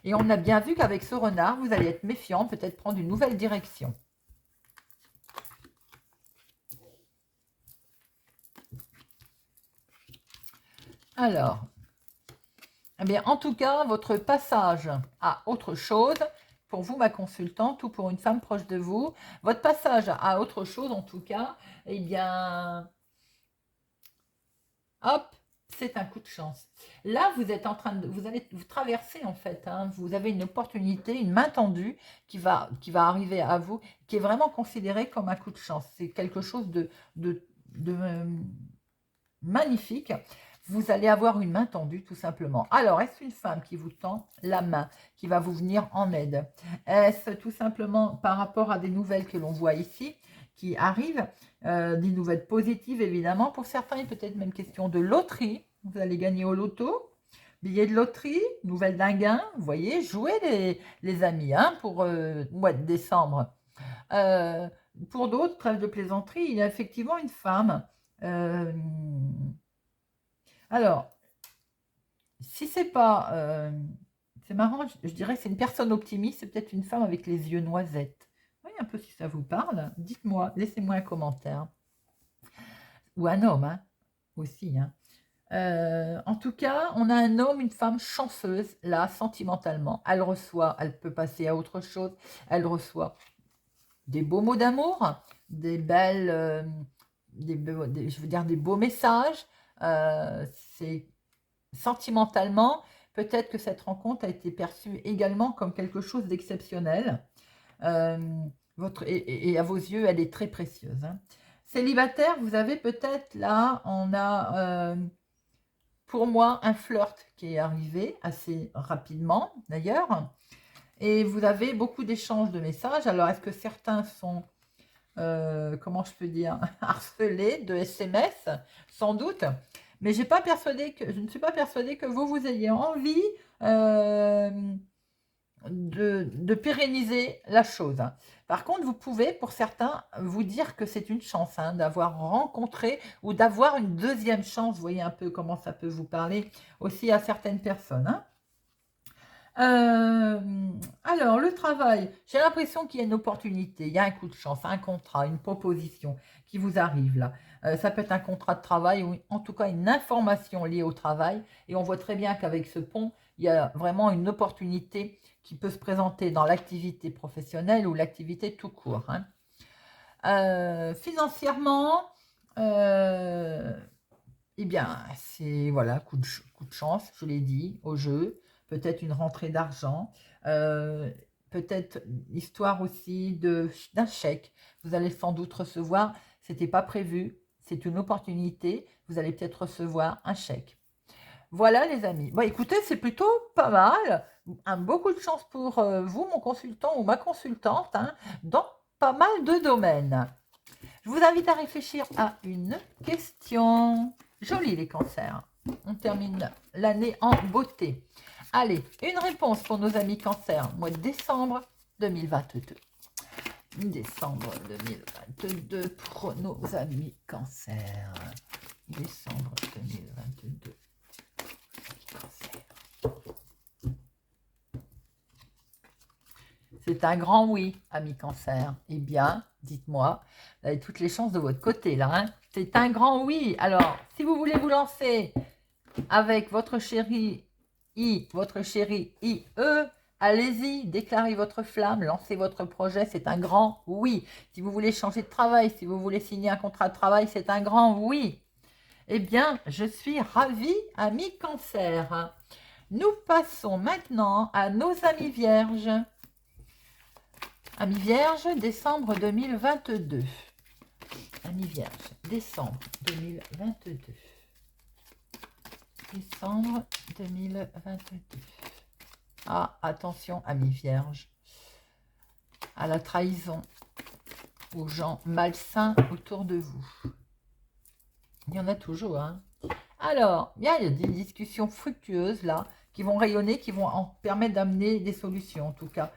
Et on a bien vu qu'avec ce renard, vous allez être méfiant, peut-être prendre une nouvelle direction. Alors, eh bien, en tout cas, votre passage à autre chose, pour vous, ma consultante, ou pour une femme proche de vous, votre passage à autre chose, en tout cas, eh bien, hop, c'est un coup de chance. Là, vous êtes en train de, vous traversez en fait, hein, vous avez une opportunité, une main tendue qui va arriver à vous, qui est vraiment considérée comme un coup de chance. C'est quelque chose de magnifique. Vous allez avoir une main tendue tout simplement. Alors, est-ce une femme qui vous tend la main, qui va vous venir en aide? Est-ce tout simplement par rapport à des nouvelles que l'on voit ici, qui arrivent, des nouvelles positives évidemment. Pour certains, il peut être même question de loterie. Vous allez gagner au loto. Billet de loterie, nouvelle d'un gain. Vous voyez, jouez les amis hein, pour le mois de décembre. Pour d'autres, trêve de plaisanterie, il y a effectivement une femme. Alors, si c'est pas... c'est marrant, je dirais que c'est une personne optimiste, c'est peut-être une femme avec les yeux noisettes. Voyez un peu si ça vous parle. Dites-moi, laissez-moi un commentaire. Ou un homme, hein. aussi, hein. En tout cas, on a un homme, une femme chanceuse, là, sentimentalement. Elle reçoit, elle peut passer à autre chose. Elle reçoit des beaux mots d'amour, des belles, je veux dire des beaux messages. C'est sentimentalement, peut-être que cette rencontre a été perçue également comme quelque chose d'exceptionnel. Euh, et à vos yeux, elle est très précieuse, hein. Célibataire, vous avez peut-être là, on a pour moi un flirt qui est arrivé assez rapidement d'ailleurs. Et vous avez beaucoup d'échanges de messages. Alors, est-ce que certains sont, comment je peux dire, harcelés de SMS? Sans doute. Mais je ne suis pas persuadée que vous ayez envie euh, de pérenniser la chose. Par contre, vous pouvez, pour certains, vous dire que c'est une chance, hein, d'avoir rencontré ou d'avoir une deuxième chance. Vous voyez un peu comment ça peut vous parler aussi à certaines personnes, hein. Euh, alors, le travail, j'ai l'impression qu'il y a une opportunité, il y a un coup de chance, un contrat, une proposition qui vous arrive là. Ça peut être un contrat de travail ou en tout cas une information liée au travail. Et on voit très bien qu'avec ce pont, il y a vraiment une opportunité qui peut se présenter dans l'activité professionnelle ou l'activité tout court, hein. Financièrement, euh, eh bien, c'est voilà, coup de chance, je l'ai dit, au jeu, peut-être une rentrée d'argent, euh, peut-être l'histoire aussi d'un chèque. Vous allez sans doute recevoir, c'était pas prévu, c'est une opportunité, vous allez peut-être recevoir un chèque. Voilà les amis. Bon, écoutez, c'est plutôt pas mal. Un beaucoup de chance pour vous, mon consultant ou ma consultante, hein, dans pas mal de domaines. Je vous invite à réfléchir à une question. Jolie les cancers. On termine l'année en beauté. Allez, une réponse pour nos amis cancers. Mois de décembre 2022. Décembre 2022 pour nos amis cancers. Décembre 2022. Cancer. C'est un grand oui, ami cancer. Eh bien, dites-moi, vous avez toutes les chances de votre côté là, hein. C'est un grand oui. Alors, si vous voulez vous lancer avec votre chéri IE, allez-y, déclarez votre flamme, lancez votre projet, c'est un grand oui. Si vous voulez changer de travail, si vous voulez signer un contrat de travail, c'est un grand oui. Eh bien, je suis ravie, ami cancer. Nous passons maintenant à nos amis vierges. Amis vierges, décembre 2022. Amis vierges, décembre 2022. Décembre 2022. Ah, attention, amis vierges, à la trahison, aux gens malsains autour de vous. Il y en a toujours, hein. Alors, il y a des discussions fructueuses là, qui vont rayonner, qui vont en permettre d'amener des solutions en tout cas.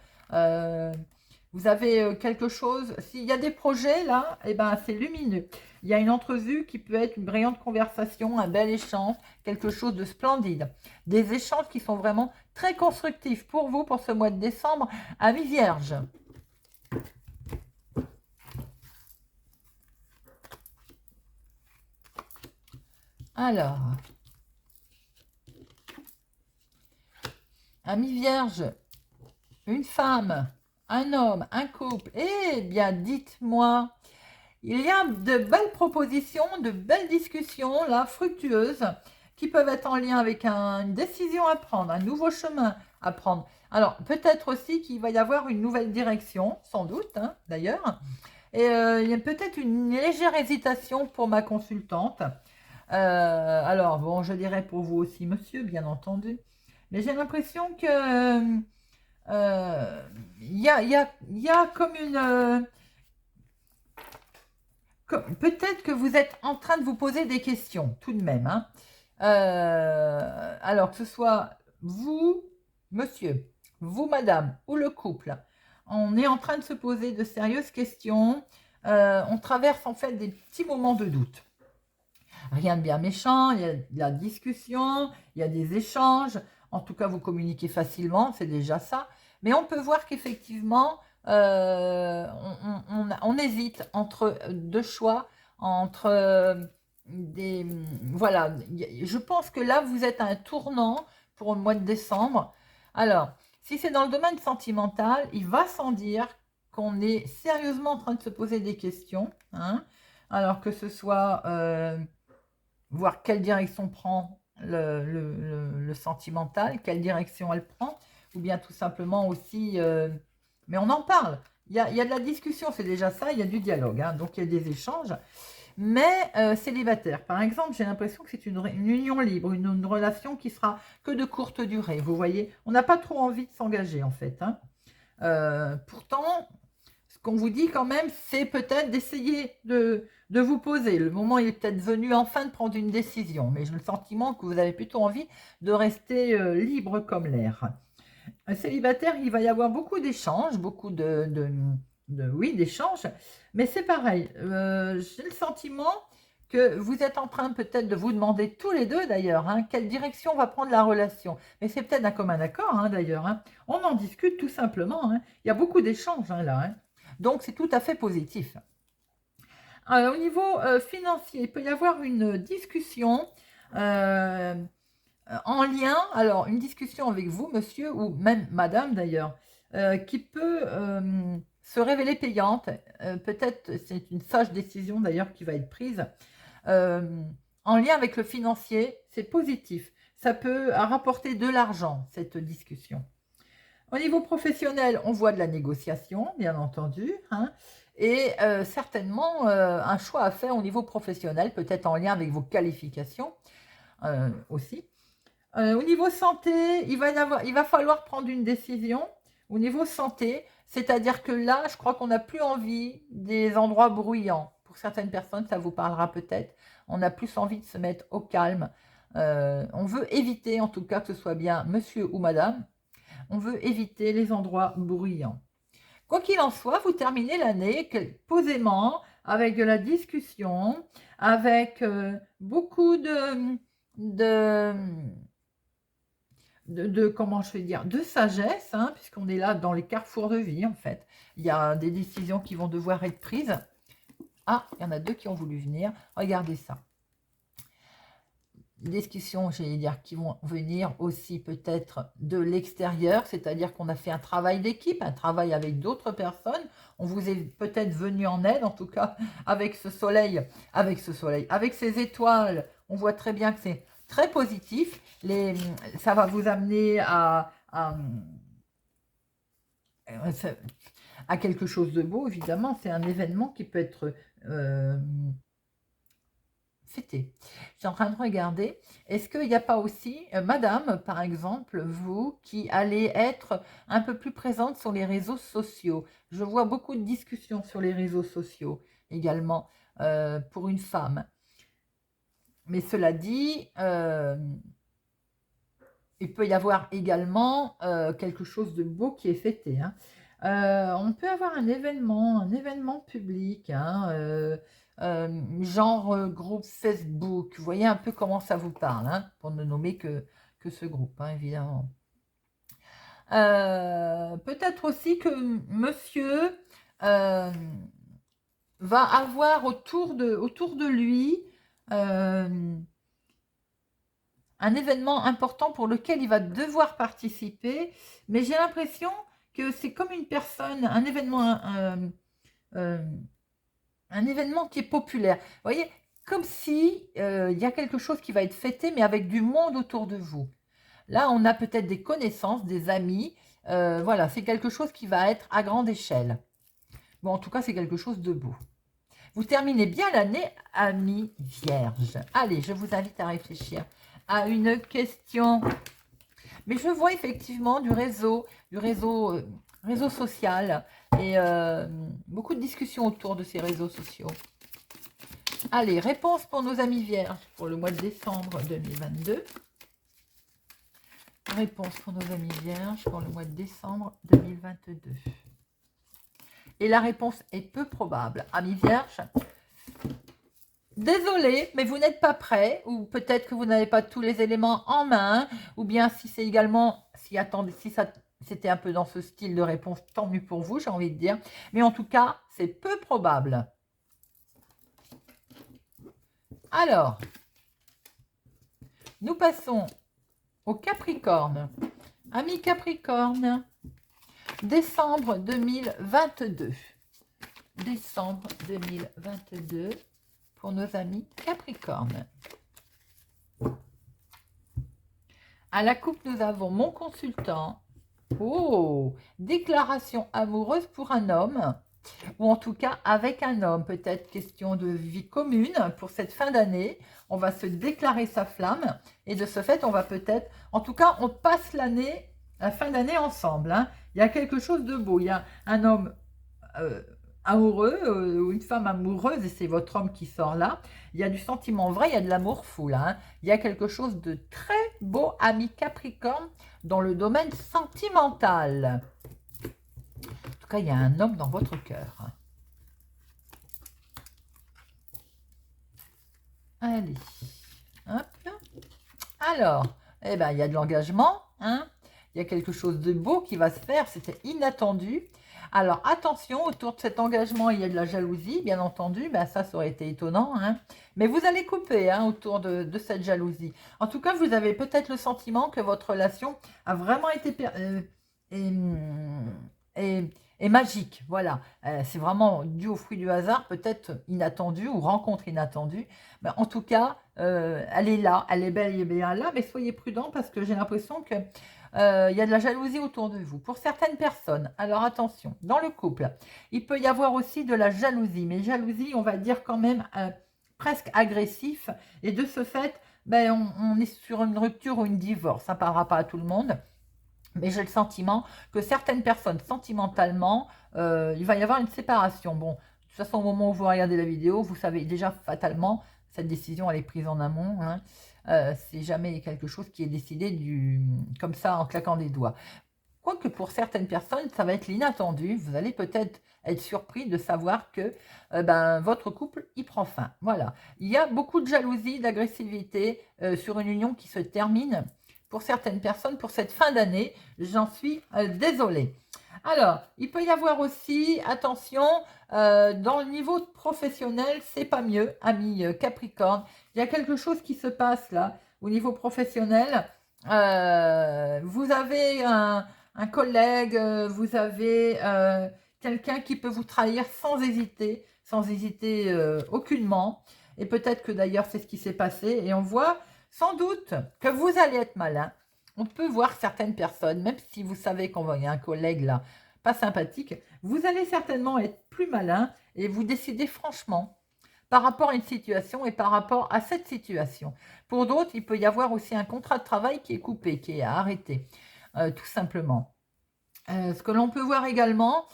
Vous avez quelque chose, s'il y a des projets là, eh ben, c'est lumineux. Il y a une entrevue qui peut être une brillante conversation, un bel échange, quelque chose de splendide. Des échanges qui sont vraiment très constructifs pour vous pour ce mois de décembre, amis vierges. Alors, amis vierges, une femme, un homme, un couple, eh bien, dites-moi, il y a de belles propositions, de belles discussions, là, fructueuses, qui peuvent être en lien avec une décision à prendre, un nouveau chemin à prendre. Alors, peut-être aussi qu'il va y avoir une nouvelle direction, sans doute, hein, d'ailleurs. Et il y a peut-être une légère hésitation pour ma consultante. Alors, bon, je dirais pour vous aussi, monsieur, bien entendu. Mais j'ai l'impression que il y a comme une... peut-être que vous êtes en train de vous poser des questions, tout de même, hein. Alors, que ce soit vous, monsieur, vous, madame, ou le couple, on est en train de se poser de sérieuses questions. On traverse en fait des petits moments de doute. Rien de bien méchant, il y a de la discussion, il y a des échanges. En tout cas, vous communiquez facilement, c'est déjà ça. Mais on peut voir qu'effectivement, on hésite entre deux choix, entre voilà, je pense que là, vous êtes à un tournant pour le mois de décembre. Alors, si c'est dans le domaine sentimental, il va sans dire qu'on est sérieusement en train de se poser des questions, hein. Alors que ce soit voir quelle direction prend le sentimental, quelle direction elle prend, ou bien tout simplement aussi, mais on en parle. Il y a de la discussion, c'est déjà ça, il y a du dialogue, hein, donc il y a des échanges. Mais célibataire, par exemple, j'ai l'impression que c'est une union libre, une relation qui sera que de courte durée. Vous voyez, on n'a pas trop envie de s'engager en fait, hein. Pourtant, ce qu'on vous dit quand même, c'est peut-être d'essayer de vous poser. Le moment est peut-être venu enfin de prendre une décision, mais j'ai le sentiment que vous avez plutôt envie de rester libre comme l'air. Un célibataire, il va y avoir beaucoup d'échanges, beaucoup oui, d'échanges, mais c'est pareil. J'ai le sentiment que vous êtes en train peut-être de vous demander tous les deux d'ailleurs, hein, quelle direction va prendre la relation. Mais c'est peut-être un commun accord, hein, d'ailleurs, hein. On en discute tout simplement, hein. Il y a beaucoup d'échanges, hein, là, hein. Donc c'est tout à fait positif. Au niveau financier, il peut y avoir une discussion euh, en lien, alors une discussion avec vous, monsieur, ou même madame d'ailleurs, qui peut se révéler payante. Peut-être c'est une sage décision d'ailleurs qui va être prise. Euh, En lien avec le financier, c'est positif. Ça peut rapporter de l'argent, cette discussion. Au niveau professionnel, on voit de la négociation, bien entendu, hein, et certainement un choix à faire au niveau professionnel, peut-être en lien avec vos qualifications aussi. Au niveau santé, il va falloir prendre une décision au niveau santé, c'est-à-dire que là, je crois qu'on n'a plus envie des endroits bruyants. Pour certaines personnes, ça vous parlera peut-être. On a plus envie de se mettre au calme. On veut éviter, en tout cas, que ce soit bien monsieur ou madame, on veut éviter les endroits bruyants. Quoi qu'il en soit, vous terminez l'année posément, avec de la discussion, avec beaucoup de, comment je vais dire, de sagesse, hein, puisqu'on est là dans les carrefours de vie, en fait. Il y a des décisions qui vont devoir être prises. Ah, il y en a deux qui ont voulu venir. Regardez ça. Discussions, j'allais dire, qui vont venir aussi peut-être de l'extérieur, c'est-à-dire qu'on a fait un travail d'équipe, un travail avec d'autres personnes. On vous est peut-être venu en aide, en tout cas, avec ce soleil, avec ces étoiles. On voit très bien que c'est très positif. Ça va vous amener à quelque chose de beau, évidemment. C'est un événement qui peut être fêté. Je suis en train de regarder. Est-ce qu'il n'y a pas aussi, madame, par exemple, vous, qui allez être un peu plus présente sur les réseaux sociaux? Je vois beaucoup de discussions sur les réseaux sociaux également pour une femme. Mais cela dit, il peut y avoir également quelque chose de beau qui est fêté, hein. On peut avoir un événement public, hein, genre groupe Facebook. Vous voyez un peu comment ça vous parle, hein, pour ne nommer que ce groupe, hein, évidemment. Peut-être aussi que monsieur va avoir autour de lui un événement important pour lequel il va devoir participer, mais j'ai l'impression que c'est comme une personne, un événement qui est populaire. Vous voyez, comme si il y a quelque chose qui va être fêté, mais avec du monde autour de vous. Là, on a peut-être des connaissances, des amis. Voilà, c'est quelque chose qui va être à grande échelle. Bon, en tout cas, c'est quelque chose de beau. Vous terminez bien l'année, amis vierges. Allez, je vous invite à réfléchir à une question. Mais je vois effectivement du réseau social et beaucoup de discussions autour de ces réseaux sociaux. Allez, réponse pour nos amis vierges pour le mois de décembre 2022. Réponse pour nos amis vierges pour le mois de décembre 2022. Et la réponse est peu probable. Amis vierges, désolé, mais vous n'êtes pas prêt, ou peut-être que vous n'avez pas tous les éléments en main, ou bien si c'est également, si ça c'était un peu dans ce style de réponse, tant mieux pour vous, j'ai envie de dire. Mais en tout cas, c'est peu probable. Alors, nous passons au Capricorne. Amis Capricorne, décembre 2022. Décembre 2022 pour nos amis Capricorne. À la coupe, nous avons mon consultant. Oh, déclaration amoureuse pour un homme, ou en tout cas avec un homme. Peut-être question de vie commune pour cette fin d'année. On va se déclarer sa flamme et de ce fait, on va peut-être, en tout cas, on passe l'année, la fin d'année ensemble. Hein. Il y a quelque chose de beau. Il y a un homme amoureux ou une femme amoureuse et c'est votre homme qui sort là. Il y a du sentiment vrai, il y a de l'amour fou là. Hein. Il y a quelque chose de très beau, ami Capricorne, dans le domaine sentimental. En tout cas, il y a un homme dans votre cœur. Allez, hop. Alors, eh ben, il y a de l'engagement, hein. Il y a quelque chose de beau qui va se faire, c'était inattendu. Alors, attention, autour de cet engagement, il y a de la jalousie, bien entendu. Ben, ça aurait été étonnant, hein. Mais vous allez couper hein, autour de cette jalousie. En tout cas, vous avez peut-être le sentiment que votre relation a vraiment été et magique, voilà. C'est vraiment dû au fruit du hasard, peut-être inattendu ou rencontre inattendue. Mais en tout cas, elle est là, elle est belle et bien là, mais soyez prudents parce que j'ai l'impression que il y a de la jalousie autour de vous. Pour certaines personnes, alors attention, dans le couple, il peut y avoir aussi de la jalousie, mais jalousie, on va dire quand même presque agressif, et de ce fait, ben, on est sur une rupture ou une divorce, ça ne parlera pas à tout le monde. Mais j'ai le sentiment que certaines personnes, sentimentalement, il va y avoir une séparation. Bon, de toute façon, au moment où vous regardez la vidéo, vous savez déjà fatalement, cette décision, elle est prise en amont. Hein. C'est jamais quelque chose qui est décidé comme ça, en claquant des doigts. Quoique pour certaines personnes, ça va être l'inattendu. Vous allez peut-être être surpris de savoir que votre couple, il prend fin. Voilà. Il y a beaucoup de jalousie, d'agressivité sur une union qui se termine. Pour certaines personnes, pour cette fin d'année, j'en suis désolée. Alors, il peut y avoir aussi, attention, dans le niveau professionnel, c'est pas mieux, ami Capricorne. Il y a quelque chose qui se passe là, au niveau professionnel. Vous avez un collègue, vous avez quelqu'un qui peut vous trahir sans hésiter aucunement. Et peut-être que d'ailleurs, c'est ce qui s'est passé. Et on voit sans doute que vous allez être malin. On peut voir certaines personnes, même si vous savez qu'on va y a un collègue là, pas sympathique, vous allez certainement être plus malin et vous décider franchement par rapport à une situation et par rapport à cette situation. Pour d'autres, il peut y avoir aussi un contrat de travail qui est coupé, qui est arrêté, tout simplement. Ce que l'on peut voir également,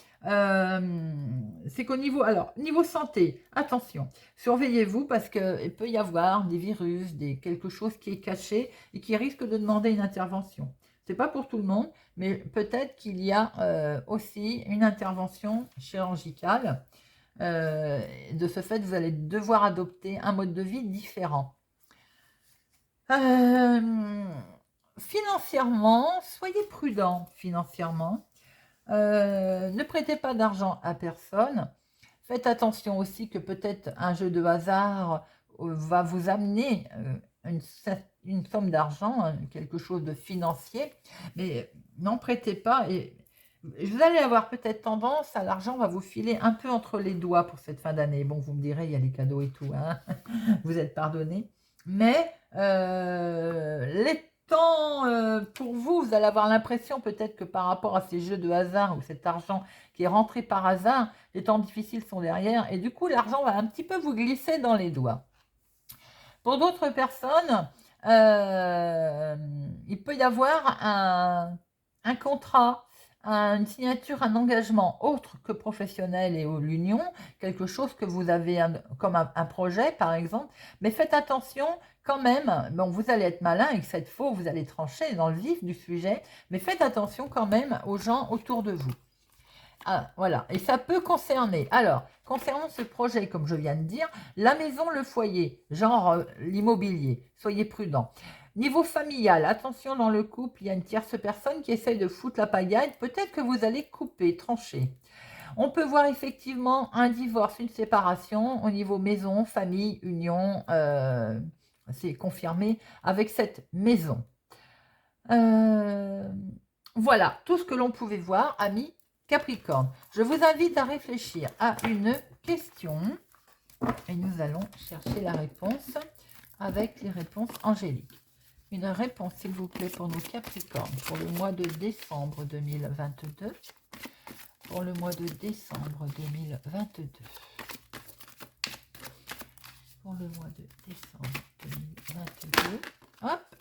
c'est qu'au niveau santé, attention, surveillez-vous parce qu'il peut y avoir des virus, quelque chose qui est caché et qui risque de demander une intervention. Ce n'est pas pour tout le monde, mais peut-être qu'il y a aussi une intervention chirurgicale. De ce fait, vous allez devoir adopter un mode de vie différent. Financièrement, soyez prudent financièrement. Ne prêtez pas d'argent à personne. Faites attention aussi que peut-être un jeu de hasard va vous amener une somme d'argent, hein, quelque chose de financier, mais n'en prêtez pas et vous allez avoir peut-être tendance à l'argent va vous filer un peu entre les doigts pour cette fin d'année. Bon, vous me direz, il y a les cadeaux et tout, hein. Vous êtes pardonnés. Mais les temps pour vous, vous allez avoir l'impression peut-être que par rapport à ces jeux de hasard ou cet argent qui est rentré par hasard, les temps difficiles sont derrière et du coup l'argent va un petit peu vous glisser dans les doigts. Pour d'autres personnes, il peut y avoir un contrat, une signature, un engagement autre que professionnel et l'union, quelque chose que vous avez comme un projet par exemple, mais faites attention quand même, bon vous allez être malin et que cette fois vous allez trancher dans le vif du sujet, mais faites attention quand même aux gens autour de vous. Ah, voilà, et ça peut concerner, alors, concernant ce projet, comme je viens de dire, la maison, le foyer, genre l'immobilier, soyez prudents. Niveau familial, attention dans le couple, il y a une tierce personne qui essaye de foutre la pagaille, peut-être que vous allez couper, trancher. On peut voir effectivement un divorce, une séparation au niveau maison, famille, union. C'est confirmé avec cette maison. Voilà tout ce que l'on pouvait voir, amis Capricorne. Je vous invite à réfléchir à une question et nous allons chercher la réponse avec les réponses angéliques. Une réponse, s'il vous plaît, pour nos Capricornes pour le mois de décembre 2022. Pour le mois de décembre 2022. Pour le mois de décembre 2022. Hop,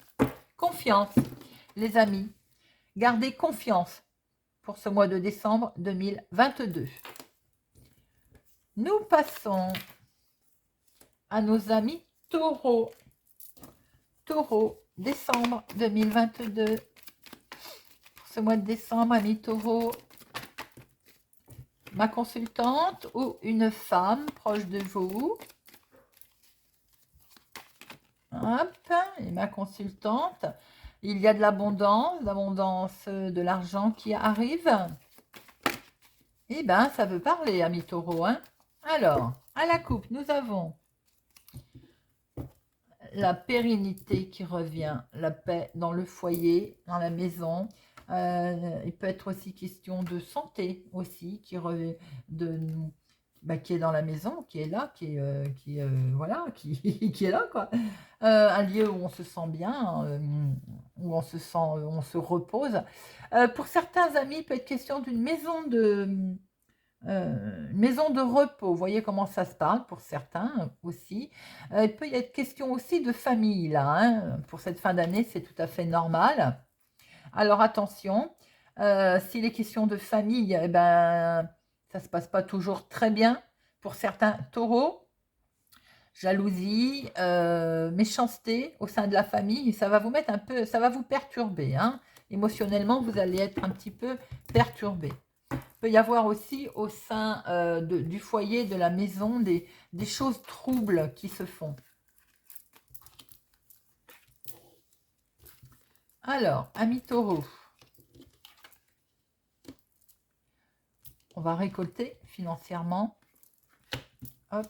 confiance, les amis. Gardez confiance pour ce mois de décembre 2022. Nous passons à nos amis taureaux. Taureau, décembre 2022. Pour ce mois de décembre, amis taureaux, ma consultante ou une femme proche de vous. Hop, et ma consultante. Il y a de l'abondance, de l'argent qui arrive. Eh bien, ça veut parler, amis taureaux. Hein. Alors, à la coupe, nous avons la pérennité qui revient, la paix dans le foyer, dans la maison. Il peut être aussi question de santé aussi, qui revient qui est dans la maison, qui est là, qui est là, quoi. Un lieu où on se sent bien, où on se repose. Pour certains amis, il peut être question d'une maison de repos. Vous voyez comment ça se parle pour certains aussi. Il peut y être question aussi de famille, là. Hein. Pour cette fin d'année, c'est tout à fait normal. Alors, attention, s'il est question de famille, eh ben, ça ne se passe pas toujours très bien pour certains taureaux. Jalousie, méchanceté au sein de la famille, ça va vous mettre un peu, ça va vous perturber. Hein. Émotionnellement, vous allez être un petit peu perturbé. Il peut y avoir aussi au sein du foyer, de la maison, des choses troubles qui se font. Alors, amis taureaux, on va récolter financièrement. Hop.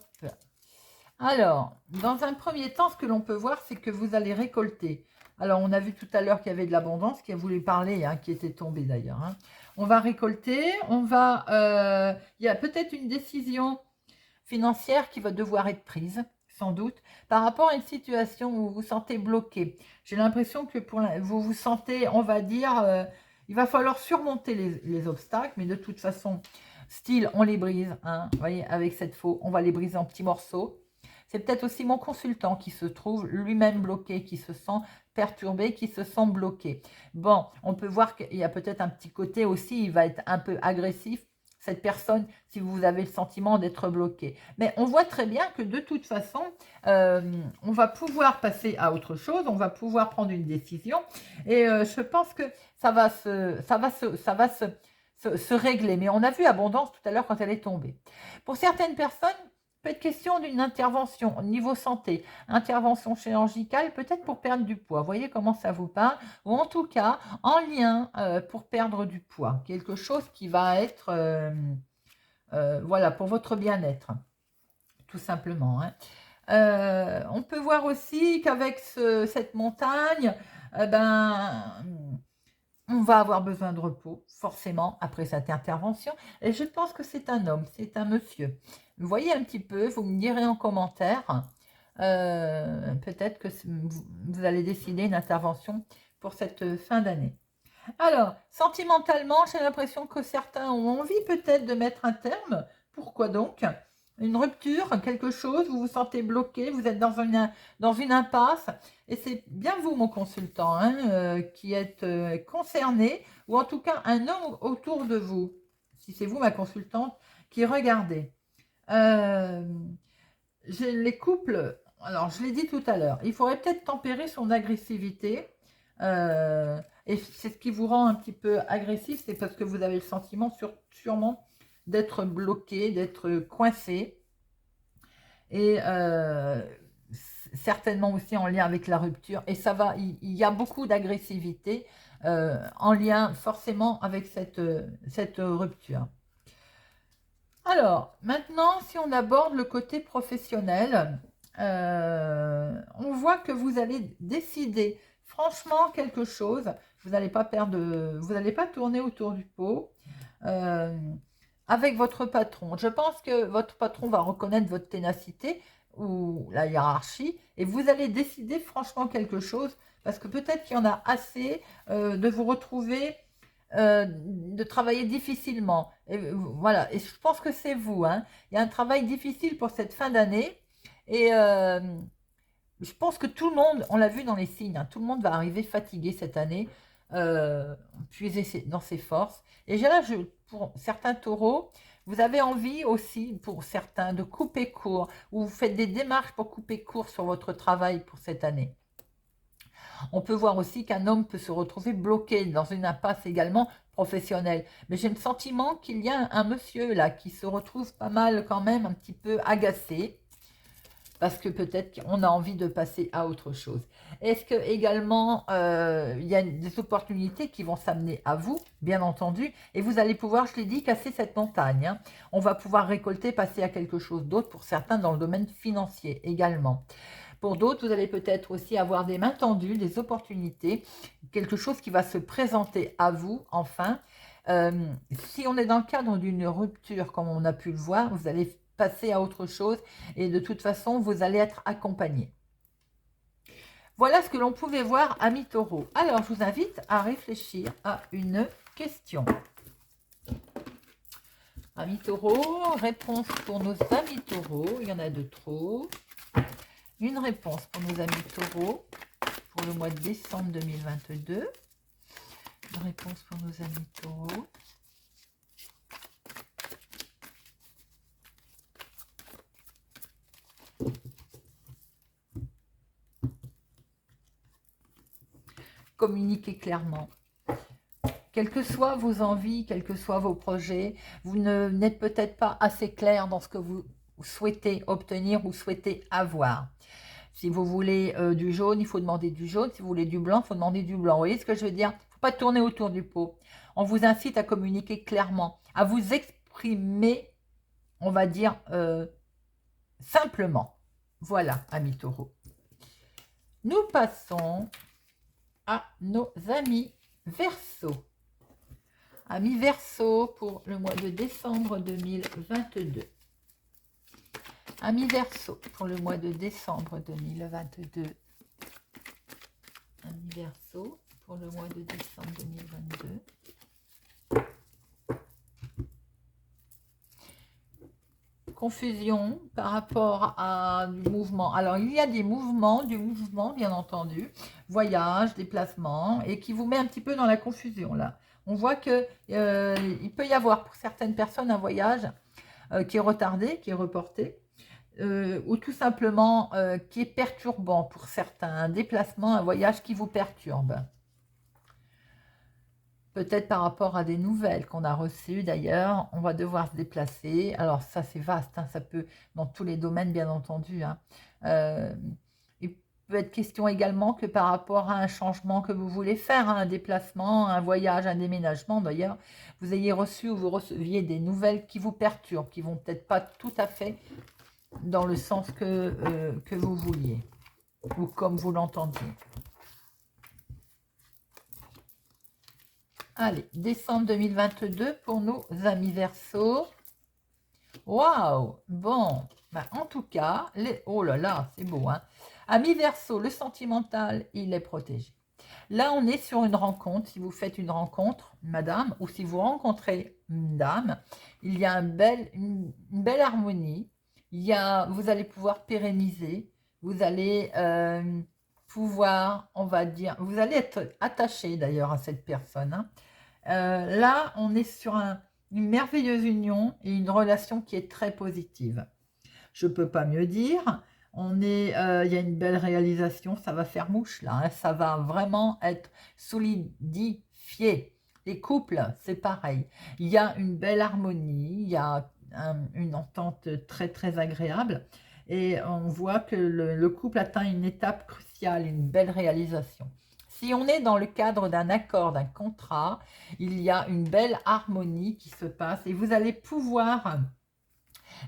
Alors, dans un premier temps, ce que l'on peut voir, c'est que vous allez récolter. Alors, on a vu tout à l'heure qu'il y avait de l'abondance, qui a voulu parler, hein, qui était tombé d'ailleurs. Hein. On va récolter, il y a peut-être une décision financière qui va devoir être prise, sans doute, par rapport à une situation où vous vous sentez bloqué. J'ai l'impression que vous vous sentez, on va dire, il va falloir surmonter les obstacles, mais de toute façon, style, on les brise, hein, vous voyez, avec cette faux, on va les briser en petits morceaux. C'est peut-être aussi mon consultant qui se trouve lui-même bloqué, qui se sent perturbé, qui se sent bloqué. Bon, on peut voir qu'il y a peut-être un petit côté aussi, il va être un peu agressif, cette personne, si vous avez le sentiment d'être bloqué. Mais on voit très bien que de toute façon, on va pouvoir passer à autre chose, on va pouvoir prendre une décision. Et je pense que ça va se régler. Mais on a vu abondance tout à l'heure quand elle est tombée. Pour certaines personnes, peut être question d'une intervention au niveau santé, intervention chirurgicale, peut-être pour perdre du poids. Vous voyez comment ça vous parle? Ou en tout cas, en lien pour perdre du poids. Quelque chose qui va être, voilà, pour votre bien-être, tout simplement. Hein. On peut voir aussi qu'avec cette montagne, on va avoir besoin de repos, forcément, après cette intervention. Et je pense que c'est un homme, c'est un monsieur. Vous voyez un petit peu, vous me direz en commentaire. Peut-être que vous allez décider une intervention pour cette fin d'année. Alors, sentimentalement, j'ai l'impression que certains ont envie peut-être de mettre un terme. Pourquoi donc? Une rupture, quelque chose, vous vous sentez bloqué, vous êtes dans une impasse. Et c'est bien vous, mon consultant, hein, qui êtes concerné, ou en tout cas un homme autour de vous, si c'est vous, ma consultante, qui regardez. Les couples, alors je l'ai dit tout à l'heure, il faudrait peut-être tempérer son agressivité. Et c'est ce qui vous rend un petit peu agressif, c'est parce que vous avez le sentiment sûrement d'être bloqué, d'être coincé. Et certainement aussi en lien avec la rupture. Et ça va, il y a beaucoup d'agressivité en lien forcément avec cette rupture. Alors, maintenant, si on aborde le côté professionnel, on voit que vous allez décider franchement quelque chose. Vous n'allez pas vous n'allez pas tourner autour du pot euh, avec votre patron. Je pense que votre patron va reconnaître votre ténacité ou la hiérarchie et vous allez décider franchement quelque chose parce que peut-être qu'il y en a assez de vous retrouver de travailler difficilement. Et voilà, et je pense que c'est vous, hein. Il y a un travail difficile pour cette fin d'année. Et je pense que tout le monde, on l'a vu dans les signes, hein, tout le monde va arriver fatigué cette année, puiser dans ses forces. Et là, pour certains taureaux, vous avez envie aussi, pour certains, de couper court, ou vous faites des démarches pour couper court sur votre travail pour cette année. On peut voir aussi qu'un homme peut se retrouver bloqué dans une impasse également professionnelle. Mais j'ai le sentiment qu'il y a un monsieur là qui se retrouve pas mal quand même, un petit peu agacé, parce que peut-être qu'on a envie de passer à autre chose. Est-ce que également il y a des opportunités qui vont s'amener à vous, bien entendu, et vous allez pouvoir, je l'ai dit, casser cette montagne, hein. On va pouvoir récolter, passer à quelque chose d'autre pour certains dans le domaine financier également. Pour d'autres, vous allez peut-être aussi avoir des mains tendues, des opportunités, quelque chose qui va se présenter à vous, enfin. Si on est dans le cadre d'une rupture, comme on a pu le voir, vous allez passer à autre chose et de toute façon, vous allez être accompagné. Voilà ce que l'on pouvait voir, amis taureaux. Alors, je vous invite à réfléchir à une question. Amis taureaux, réponse pour nos amis taureaux, il y en a de trop. Une réponse pour nos amis taureaux pour le mois de décembre 2022. Une réponse pour nos amis taureaux. Communiquez clairement. Quelles que soient vos envies, quels que soient vos projets, vous n'êtes peut-être pas assez clair dans ce que vous souhaitez obtenir ou souhaitez avoir. Si vous voulez du jaune, il faut demander du jaune. Si vous voulez du blanc, il faut demander du blanc. Vous voyez ce que je veux dire? Il ne faut pas tourner autour du pot. On vous incite à communiquer clairement, à vous exprimer, on va dire, simplement. Voilà, amis taureaux. Nous passons à nos amis Verseaux. Amis Verseaux pour le mois de décembre 2022. Amis Verseaux pour le mois de décembre 2022. Amis Verseaux pour le mois de décembre 2022. Confusion par rapport à du mouvement. Alors, il y a des mouvements, du mouvement, bien entendu, voyage, déplacement, et qui vous met un petit peu dans la confusion, là. On voit que il peut y avoir pour certaines personnes un voyage qui est retardé, qui est reporté, ou tout simplement qui est perturbant pour certains, un déplacement, un voyage qui vous perturbe. Peut-être par rapport à des nouvelles qu'on a reçues d'ailleurs, on va devoir se déplacer. Alors ça c'est vaste, hein, ça peut dans tous les domaines bien entendu, hein. Il peut être question également que par rapport à un changement que vous voulez faire, hein, un déplacement, un voyage, un déménagement d'ailleurs, vous ayez reçu ou vous receviez des nouvelles qui vous perturbent, qui vont peut-être pas tout à fait dans le sens que vous vouliez ou comme vous l'entendiez. Allez, décembre 2022 pour nos amis Verseaux. Waouh! Bon, ben, en tout cas, oh là là, c'est beau, hein? Amis Verseaux, le sentimental, il est protégé. Là, on est sur une rencontre. Si vous faites une rencontre, madame, ou si vous rencontrez une dame, il y a une belle harmonie. Vous allez pouvoir pérenniser. Vous allez pouvoir, on va dire, vous allez être attaché d'ailleurs à cette personne, hein. Là, on est sur une merveilleuse union et une relation qui est très positive. Je ne peux pas mieux dire. Il y a une belle réalisation, ça va faire mouche là, hein, ça va vraiment être solidifié. Les couples, c'est pareil. Il y a une belle harmonie, il y a une entente très très agréable et on voit que le couple atteint une étape cruciale, une belle réalisation. Si on est dans le cadre d'un accord, d'un contrat, il y a une belle harmonie qui se passe et vous allez pouvoir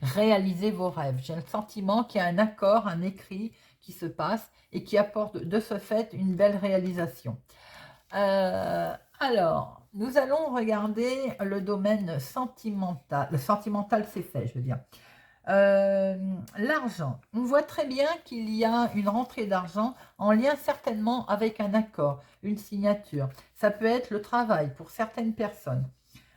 réaliser vos rêves. J'ai le sentiment qu'il y a un accord, un écrit qui se passe et qui apporte de ce fait une belle réalisation. Alors, nous allons regarder le domaine sentimental. Le sentimental, c'est fait, je veux dire. L'argent. On voit très bien qu'il y a une rentrée d'argent en lien certainement avec un accord, une signature. Ça peut être le travail pour certaines personnes.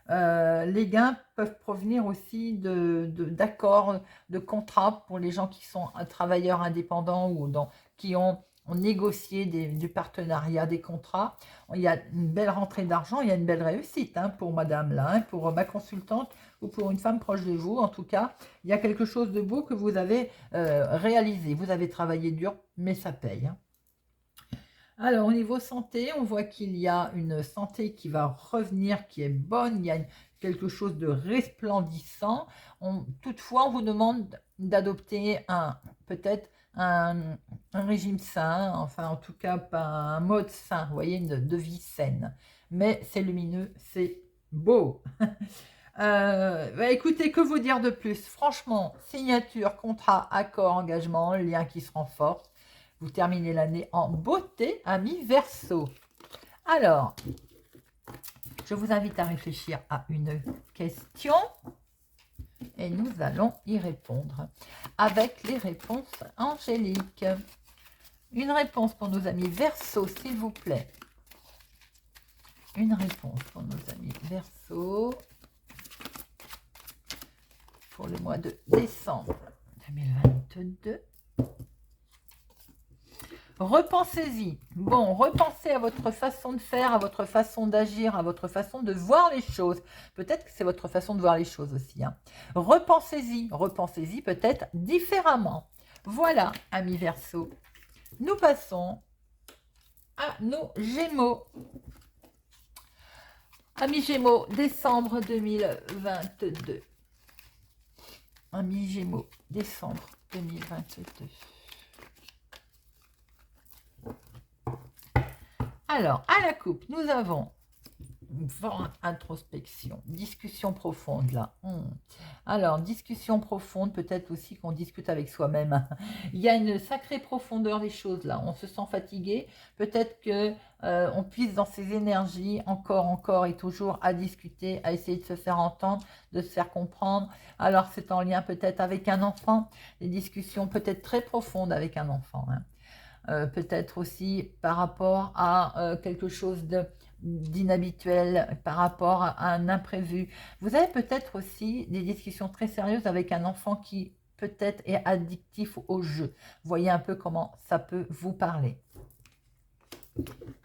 Les gains peuvent provenir aussi d'accords, de contrats pour les gens qui sont travailleurs indépendants ou qui ont négocié du partenariat, des contrats. Il y a une belle rentrée d'argent, il y a une belle réussite pour madame là, pour ma consultante ou pour une femme proche de vous. En tout cas, il y a quelque chose de beau que vous avez réalisé. Vous avez travaillé dur, mais ça paye. Alors, au niveau santé, on voit qu'il y a une santé qui va revenir, qui est bonne. Il y a quelque chose de resplendissant. Toutefois, on vous demande d'adopter peut-être un régime sain, enfin, en tout cas, pas un mode sain, vous voyez, de vie saine. Mais c'est lumineux, c'est beau. Écoutez, que vous dire de plus? Franchement, signature, contrat, accord, engagement, lien qui se renforce. Vous terminez l'année en beauté, amis Verseau. Alors, je vous invite à réfléchir à une question et nous allons y répondre avec les réponses angéliques. Une réponse pour nos amis Verseau, s'il vous plaît. Une réponse pour nos amis Verseau pour le mois de décembre 2022. Repensez-y. Bon, repensez à votre façon de faire, à votre façon d'agir, à votre façon de voir les choses. Peut-être que c'est votre façon de voir les choses aussi. Repensez-y peut-être différemment. Voilà, amis Verseau. Nous passons à nos Gémeaux. Amis Gémeaux, décembre 2022. Amis Gémeaux, décembre 2022. Alors, à la coupe, nous avons une forte introspection, discussion profonde là. Alors, discussion profonde, peut-être aussi qu'on discute avec soi-même. Il y a une sacrée profondeur des choses là. On se sent fatigué. Peut-être que on puise dans ses énergies encore et toujours à discuter, à essayer de se faire entendre, de se faire comprendre. Alors, c'est en lien peut-être avec un enfant. Des discussions peut-être très profondes avec un enfant. Peut-être aussi par rapport à quelque chose d'inhabituel, par rapport à un imprévu. Vous avez peut-être aussi des discussions très sérieuses avec un enfant qui peut-être est addictif au jeu. Voyez un peu comment ça peut vous parler.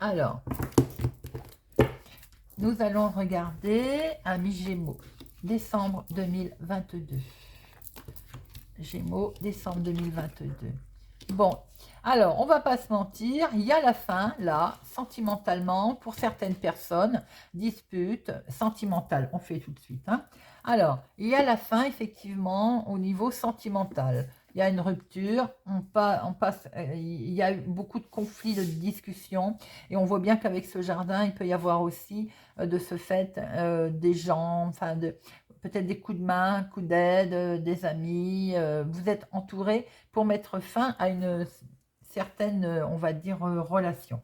Alors, nous allons regarder amis Gémeaux, décembre 2022. Gémeaux, décembre 2022. Bon, alors, on va pas se mentir, il y a la fin, là, sentimentalement, pour certaines personnes, dispute sentimentale, on fait tout de suite. Alors, il y a la fin, effectivement, au niveau sentimental. Il y a une rupture, on passe, il y a eu beaucoup de conflits, de discussions, et on voit bien qu'avec ce jardin, il peut y avoir aussi, de ce fait, des gens, enfin, peut-être des coups de main, coups d'aide, des amis, vous êtes entouré pour mettre fin à une certaine, on va dire, relation.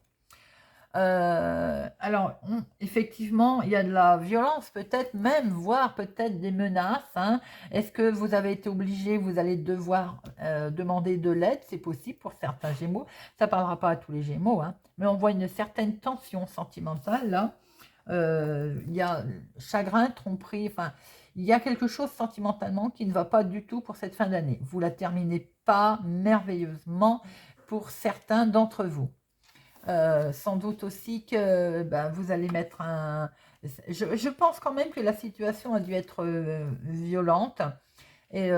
Alors, effectivement, il y a de la violence, peut-être même, voire peut-être des menaces. Est-ce que vous avez été obligé, vous allez devoir demander de l'aide? C'est possible pour certains Gémeaux. Ça ne parlera pas à tous les Gémeaux, mais on voit une certaine tension sentimentale, là. Il y a chagrin, tromperie, enfin, il y a quelque chose sentimentalement qui ne va pas du tout pour cette fin d'année. Vous la terminez pas merveilleusement pour certains d'entre vous. Sans doute aussi que vous allez mettre un... Je pense quand même que la situation a dû être violente et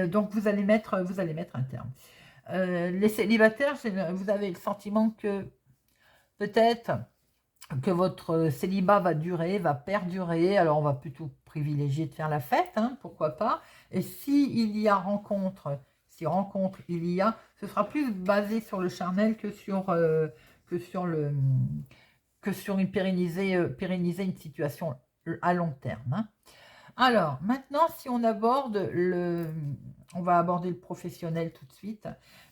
donc vous allez mettre un terme. Les célibataires, vous avez le sentiment que peut-être que votre célibat va durer, va perdurer, alors on va plutôt privilégier de faire la fête, pourquoi pas. Et s'il y a rencontre, si rencontre il y a, ce sera plus basé sur le charnel que sur une pérenniser une situation à long terme. Alors, maintenant, si on aborde le... On va aborder le professionnel tout de suite.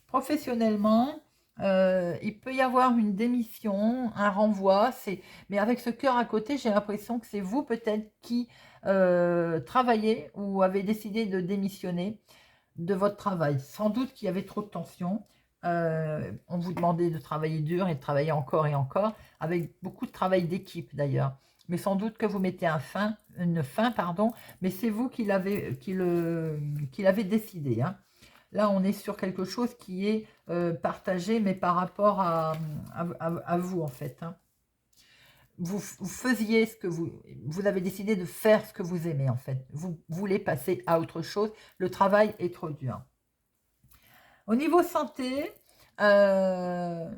Professionnellement, il peut y avoir une démission, un renvoi, mais avec ce cœur à côté, j'ai l'impression que c'est vous peut-être qui travaillez ou avez décidé de démissionner de votre travail. Sans doute qu'il y avait trop de tension. On vous demandait de travailler dur et de travailler encore et encore, avec beaucoup de travail d'équipe d'ailleurs. Mais sans doute que vous mettez une fin, pardon, mais c'est vous qui l'avez décidé. Hein. Là, on est sur quelque chose qui est partagé, mais par rapport à vous, en fait. Hein. Vous faisiez ce que vous avez décidé de faire ce que vous aimez, en fait. Vous voulez passer à autre chose. Le travail est trop dur. Au niveau santé, on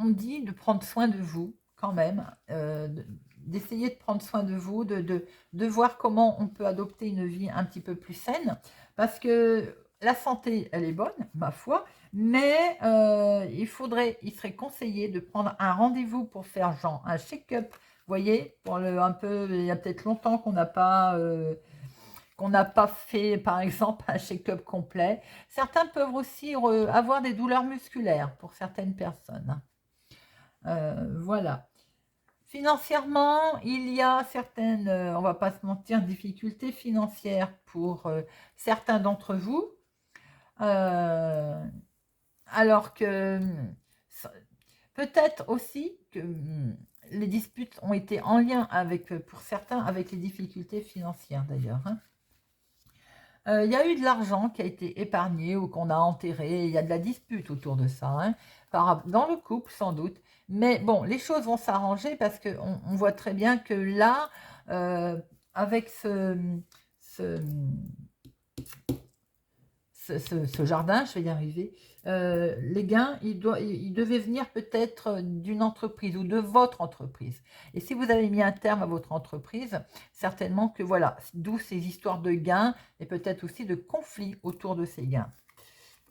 dit de prendre soin de vous quand même, d'essayer de prendre soin de vous, de voir comment on peut adopter une vie un petit peu plus saine, parce que la santé, elle est bonne, ma foi, mais il serait conseillé de prendre un rendez-vous pour faire genre un check-up, vous voyez, un peu, il y a peut-être longtemps qu'on n'a pas fait, par exemple, un check-up complet. Certains peuvent aussi avoir des douleurs musculaires pour certaines personnes. Voilà. Financièrement, il y a certaines, on va pas se mentir, difficultés financières pour certains d'entre vous. Alors que peut-être aussi que les disputes ont été en lien avec, pour certains, avec les difficultés financières d'ailleurs. Hein. Il y a eu de l'argent qui a été épargné ou qu'on a enterré. Il y a de la dispute autour de ça, hein, dans le couple sans doute. Mais bon, les choses vont s'arranger parce qu'on voit très bien que là, avec ce, ce jardin, je vais y arriver, les gains, ils devaient venir peut-être d'une entreprise ou de votre entreprise. Et si vous avez mis un terme à votre entreprise, certainement que voilà, d'où ces histoires de gains et peut-être aussi de conflits autour de ces gains.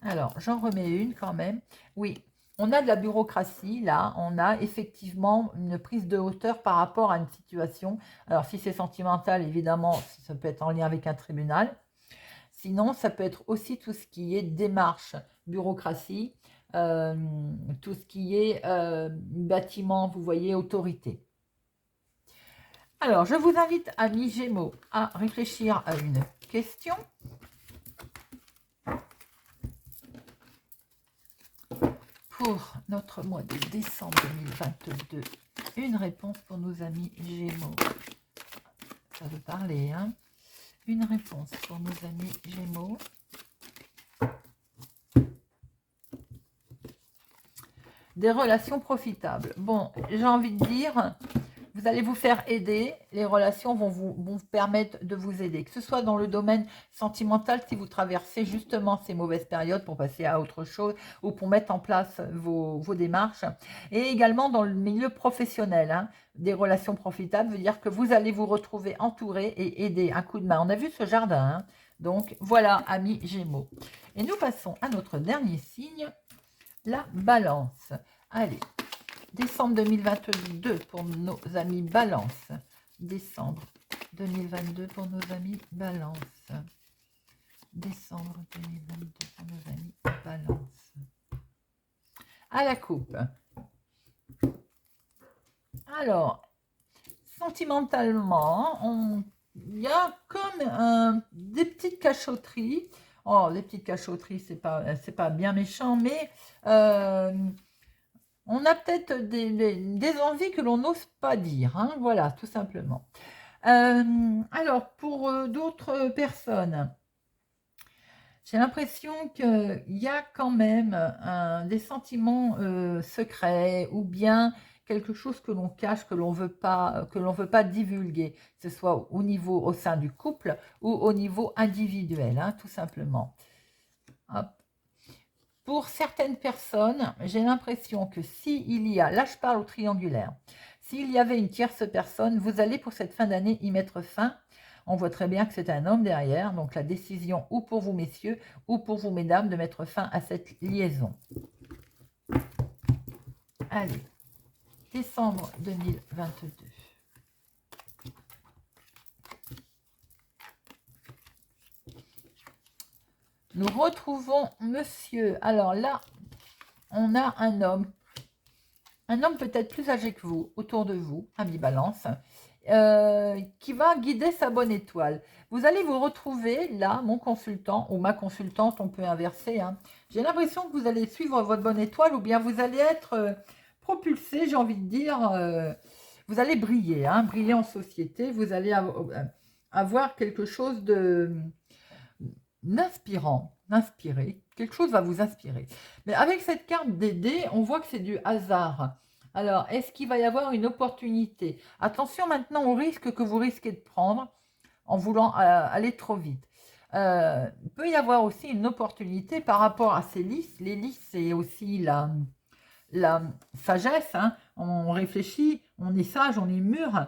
Alors, j'en remets une quand même. Oui, on a de la bureaucratie, là, on a effectivement une prise de hauteur par rapport à une situation. Alors, si c'est sentimental, évidemment, ça peut être en lien avec un tribunal. Sinon, ça peut être aussi tout ce qui est démarche, bureaucratie, tout ce qui est bâtiment, vous voyez, autorité. Alors, je vous invite, amis Gémeaux, à réfléchir à une question. Pour notre mois de décembre 2022, une réponse pour nos amis Gémeaux. Ça veut parler, hein? Une réponse pour nos amis Gémeaux. Des relations profitables. Bon, j'ai envie de dire, vous allez vous faire aider. Les relations vont vous permettre de vous aider. Que ce soit dans le domaine sentimental, si vous traversez justement ces mauvaises périodes pour passer à autre chose ou pour mettre en place vos démarches. Et également dans le milieu professionnel. Hein, des relations profitables veut dire que vous allez vous retrouver entouré et aider un coup de main. On a vu ce jardin. Hein, donc voilà, amis Gémeaux. Et nous passons à notre dernier signe. La balance. Allez, décembre 2022 pour nos amis balance. Décembre 2022 pour nos amis balance. Décembre 2022 pour nos amis balance. À la coupe. Alors, sentimentalement, il y a comme des petites cachotteries. Oh, les petites cachotteries, c'est pas bien méchant, mais on a peut-être des envies que l'on n'ose pas dire. Hein, voilà, tout simplement. Alors, pour d'autres personnes, j'ai l'impression qu'il y a quand même des sentiments secrets ou bien quelque chose que l'on cache, que l'on veut pas divulguer, que ce soit au sein du couple ou au niveau individuel, hein, tout simplement. Hop. Pour certaines personnes, j'ai l'impression que s'il y a, là je parle au triangulaire, s'il y avait une tierce personne, vous allez pour cette fin d'année y mettre fin. On voit très bien que c'est un homme derrière, donc la décision ou pour vous messieurs ou pour vous mesdames de mettre fin à cette liaison. Allez, décembre 2022. Nous retrouvons monsieur. Alors là, on a un homme peut-être plus âgé que vous, autour de vous, ami Balance, qui va guider sa bonne étoile. Vous allez vous retrouver là, mon consultant ou ma consultante, on peut inverser, hein. J'ai l'impression que vous allez suivre votre bonne étoile ou bien vous allez être propulsé, j'ai envie de dire, vous allez briller, hein, briller en société, vous allez avoir quelque chose d'inspiré, quelque chose va vous inspirer. Mais avec cette carte des dés, on voit que c'est du hasard. Alors, est-ce qu'il va y avoir une opportunité? Attention maintenant au risque que vous risquez de prendre en voulant aller trop vite. Il peut y avoir aussi une opportunité par rapport à ces lys. Les lys, c'est aussi la sagesse, hein. On réfléchit, on est sage, on est mûr.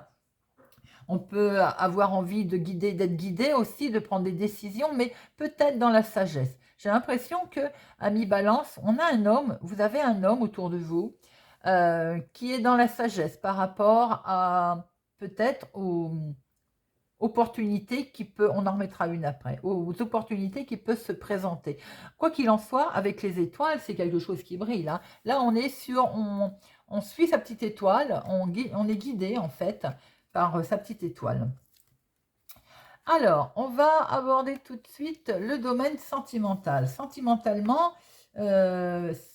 On peut avoir envie de guider, d'être guidé aussi, de prendre des décisions, mais peut-être dans la sagesse. J'ai l'impression que, ami Balance, on a un homme, vous avez un homme autour de vous qui est dans la sagesse par rapport à peut-être aux opportunités qui peut, on en remettra une après, aux opportunités qui peuvent se présenter. Quoi qu'il en soit, avec les étoiles, c'est quelque chose qui brille, hein. Là, on est sur, on suit sa petite étoile, on est guidé en fait par sa petite étoile. Alors, on va aborder tout de suite le domaine sentimental. Sentimentalement,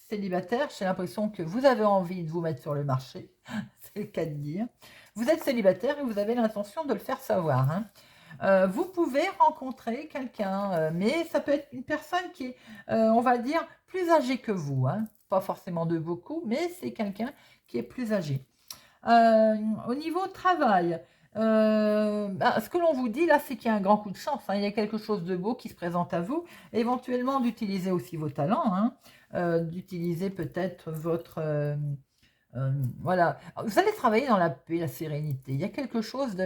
célibataire, j'ai l'impression que vous avez envie de vous mettre sur le marché, c'est le cas de dire. Vous êtes célibataire et vous avez l'intention de le faire savoir, hein. Vous pouvez rencontrer quelqu'un, mais ça peut être une personne qui est, on va dire, plus âgée que vous, hein. Pas forcément de beaucoup, mais c'est quelqu'un qui est plus âgé. Au niveau travail, ce que l'on vous dit là, c'est qu'il y a un grand coup de chance, hein. Il y a quelque chose de beau qui se présente à vous. Éventuellement, d'utiliser aussi vos talents, hein, d'utiliser peut-être votre... voilà. Vous allez travailler dans la paix, la sérénité. Il y a quelque chose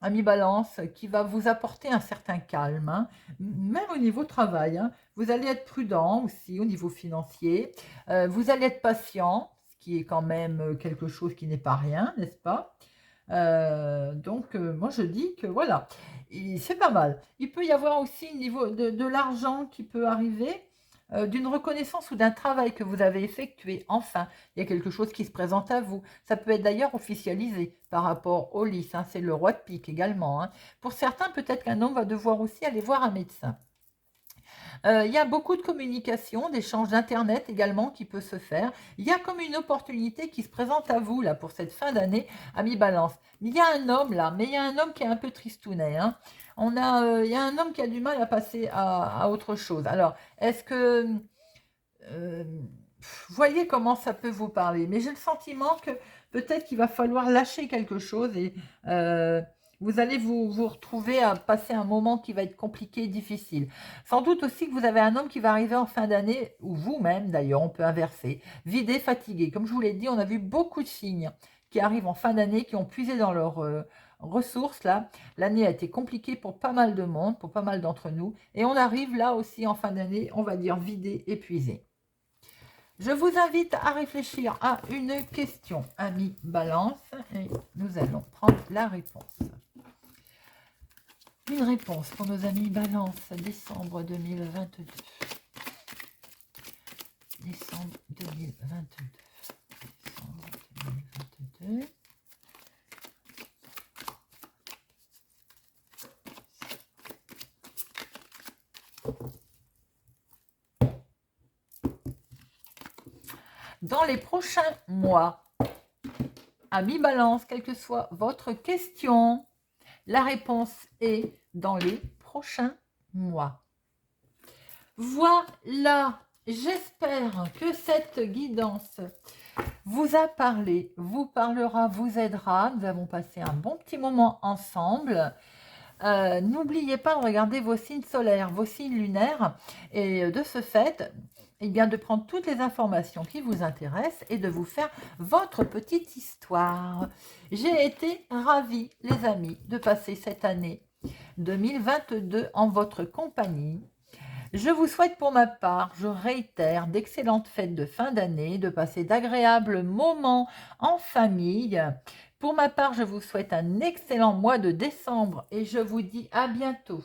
ami Balance, qui va vous apporter un certain calme, hein. Même au niveau travail, hein. Vous allez être prudent aussi au niveau financier. Vous allez être patient, ce qui est quand même quelque chose qui n'est pas rien, n'est-ce pas? Donc, moi je dis que voilà, c'est pas mal. Il peut y avoir aussi au niveau de l'argent qui peut arriver, d'une reconnaissance ou d'un travail que vous avez effectué. Enfin, il y a quelque chose qui se présente à vous. Ça peut être d'ailleurs officialisé par rapport au lys, hein. C'est le roi de pique également, hein. Pour certains, peut-être qu'un homme va devoir aussi aller voir un médecin. Il y a beaucoup de communication, d'échanges d'internet également qui peut se faire. Il y a comme une opportunité qui se présente à vous là pour cette fin d'année, ami Balance. Il y a un homme là, mais il y a un homme qui est un peu tristounet, hein. Il y a un homme qui a du mal à passer à autre chose. Alors, est-ce que voyez comment ça peut vous parler, mais j'ai le sentiment que peut-être qu'il va falloir lâcher quelque chose et vous allez vous retrouver à passer un moment qui va être compliqué et difficile. Sans doute aussi que vous avez un homme qui va arriver en fin d'année, ou vous-même d'ailleurs, on peut inverser, vidé, fatigué. Comme je vous l'ai dit, on a vu beaucoup de signes qui arrivent en fin d'année, qui ont puisé dans leurs ressources là. L'année a été compliquée pour pas mal de monde, pour pas mal d'entre nous, et on arrive là aussi en fin d'année, on va dire vidé, épuisé. Je vous invite à réfléchir à une question, ami Balance, et nous allons prendre la réponse. Une réponse pour nos amis Balance, décembre 2022. Décembre 2022. Décembre 2022. Dans les prochains mois, ami Balance, quelle que soit votre question, la réponse est dans les prochains mois. Voilà, j'espère que cette guidance vous a parlé, vous parlera, vous aidera. Nous avons passé un bon petit moment ensemble. N'oubliez pas de regarder vos signes solaires, vos signes lunaires, et de ce fait, eh bien, de prendre toutes les informations qui vous intéressent et de vous faire votre petite histoire. J'ai été ravie, les amis, de passer cette année 2022 en votre compagnie. Je vous souhaite pour ma part, je réitère, d'excellentes fêtes de fin d'année, de passer d'agréables moments en famille. Pour ma part, je vous souhaite un excellent mois de décembre et je vous dis à bientôt.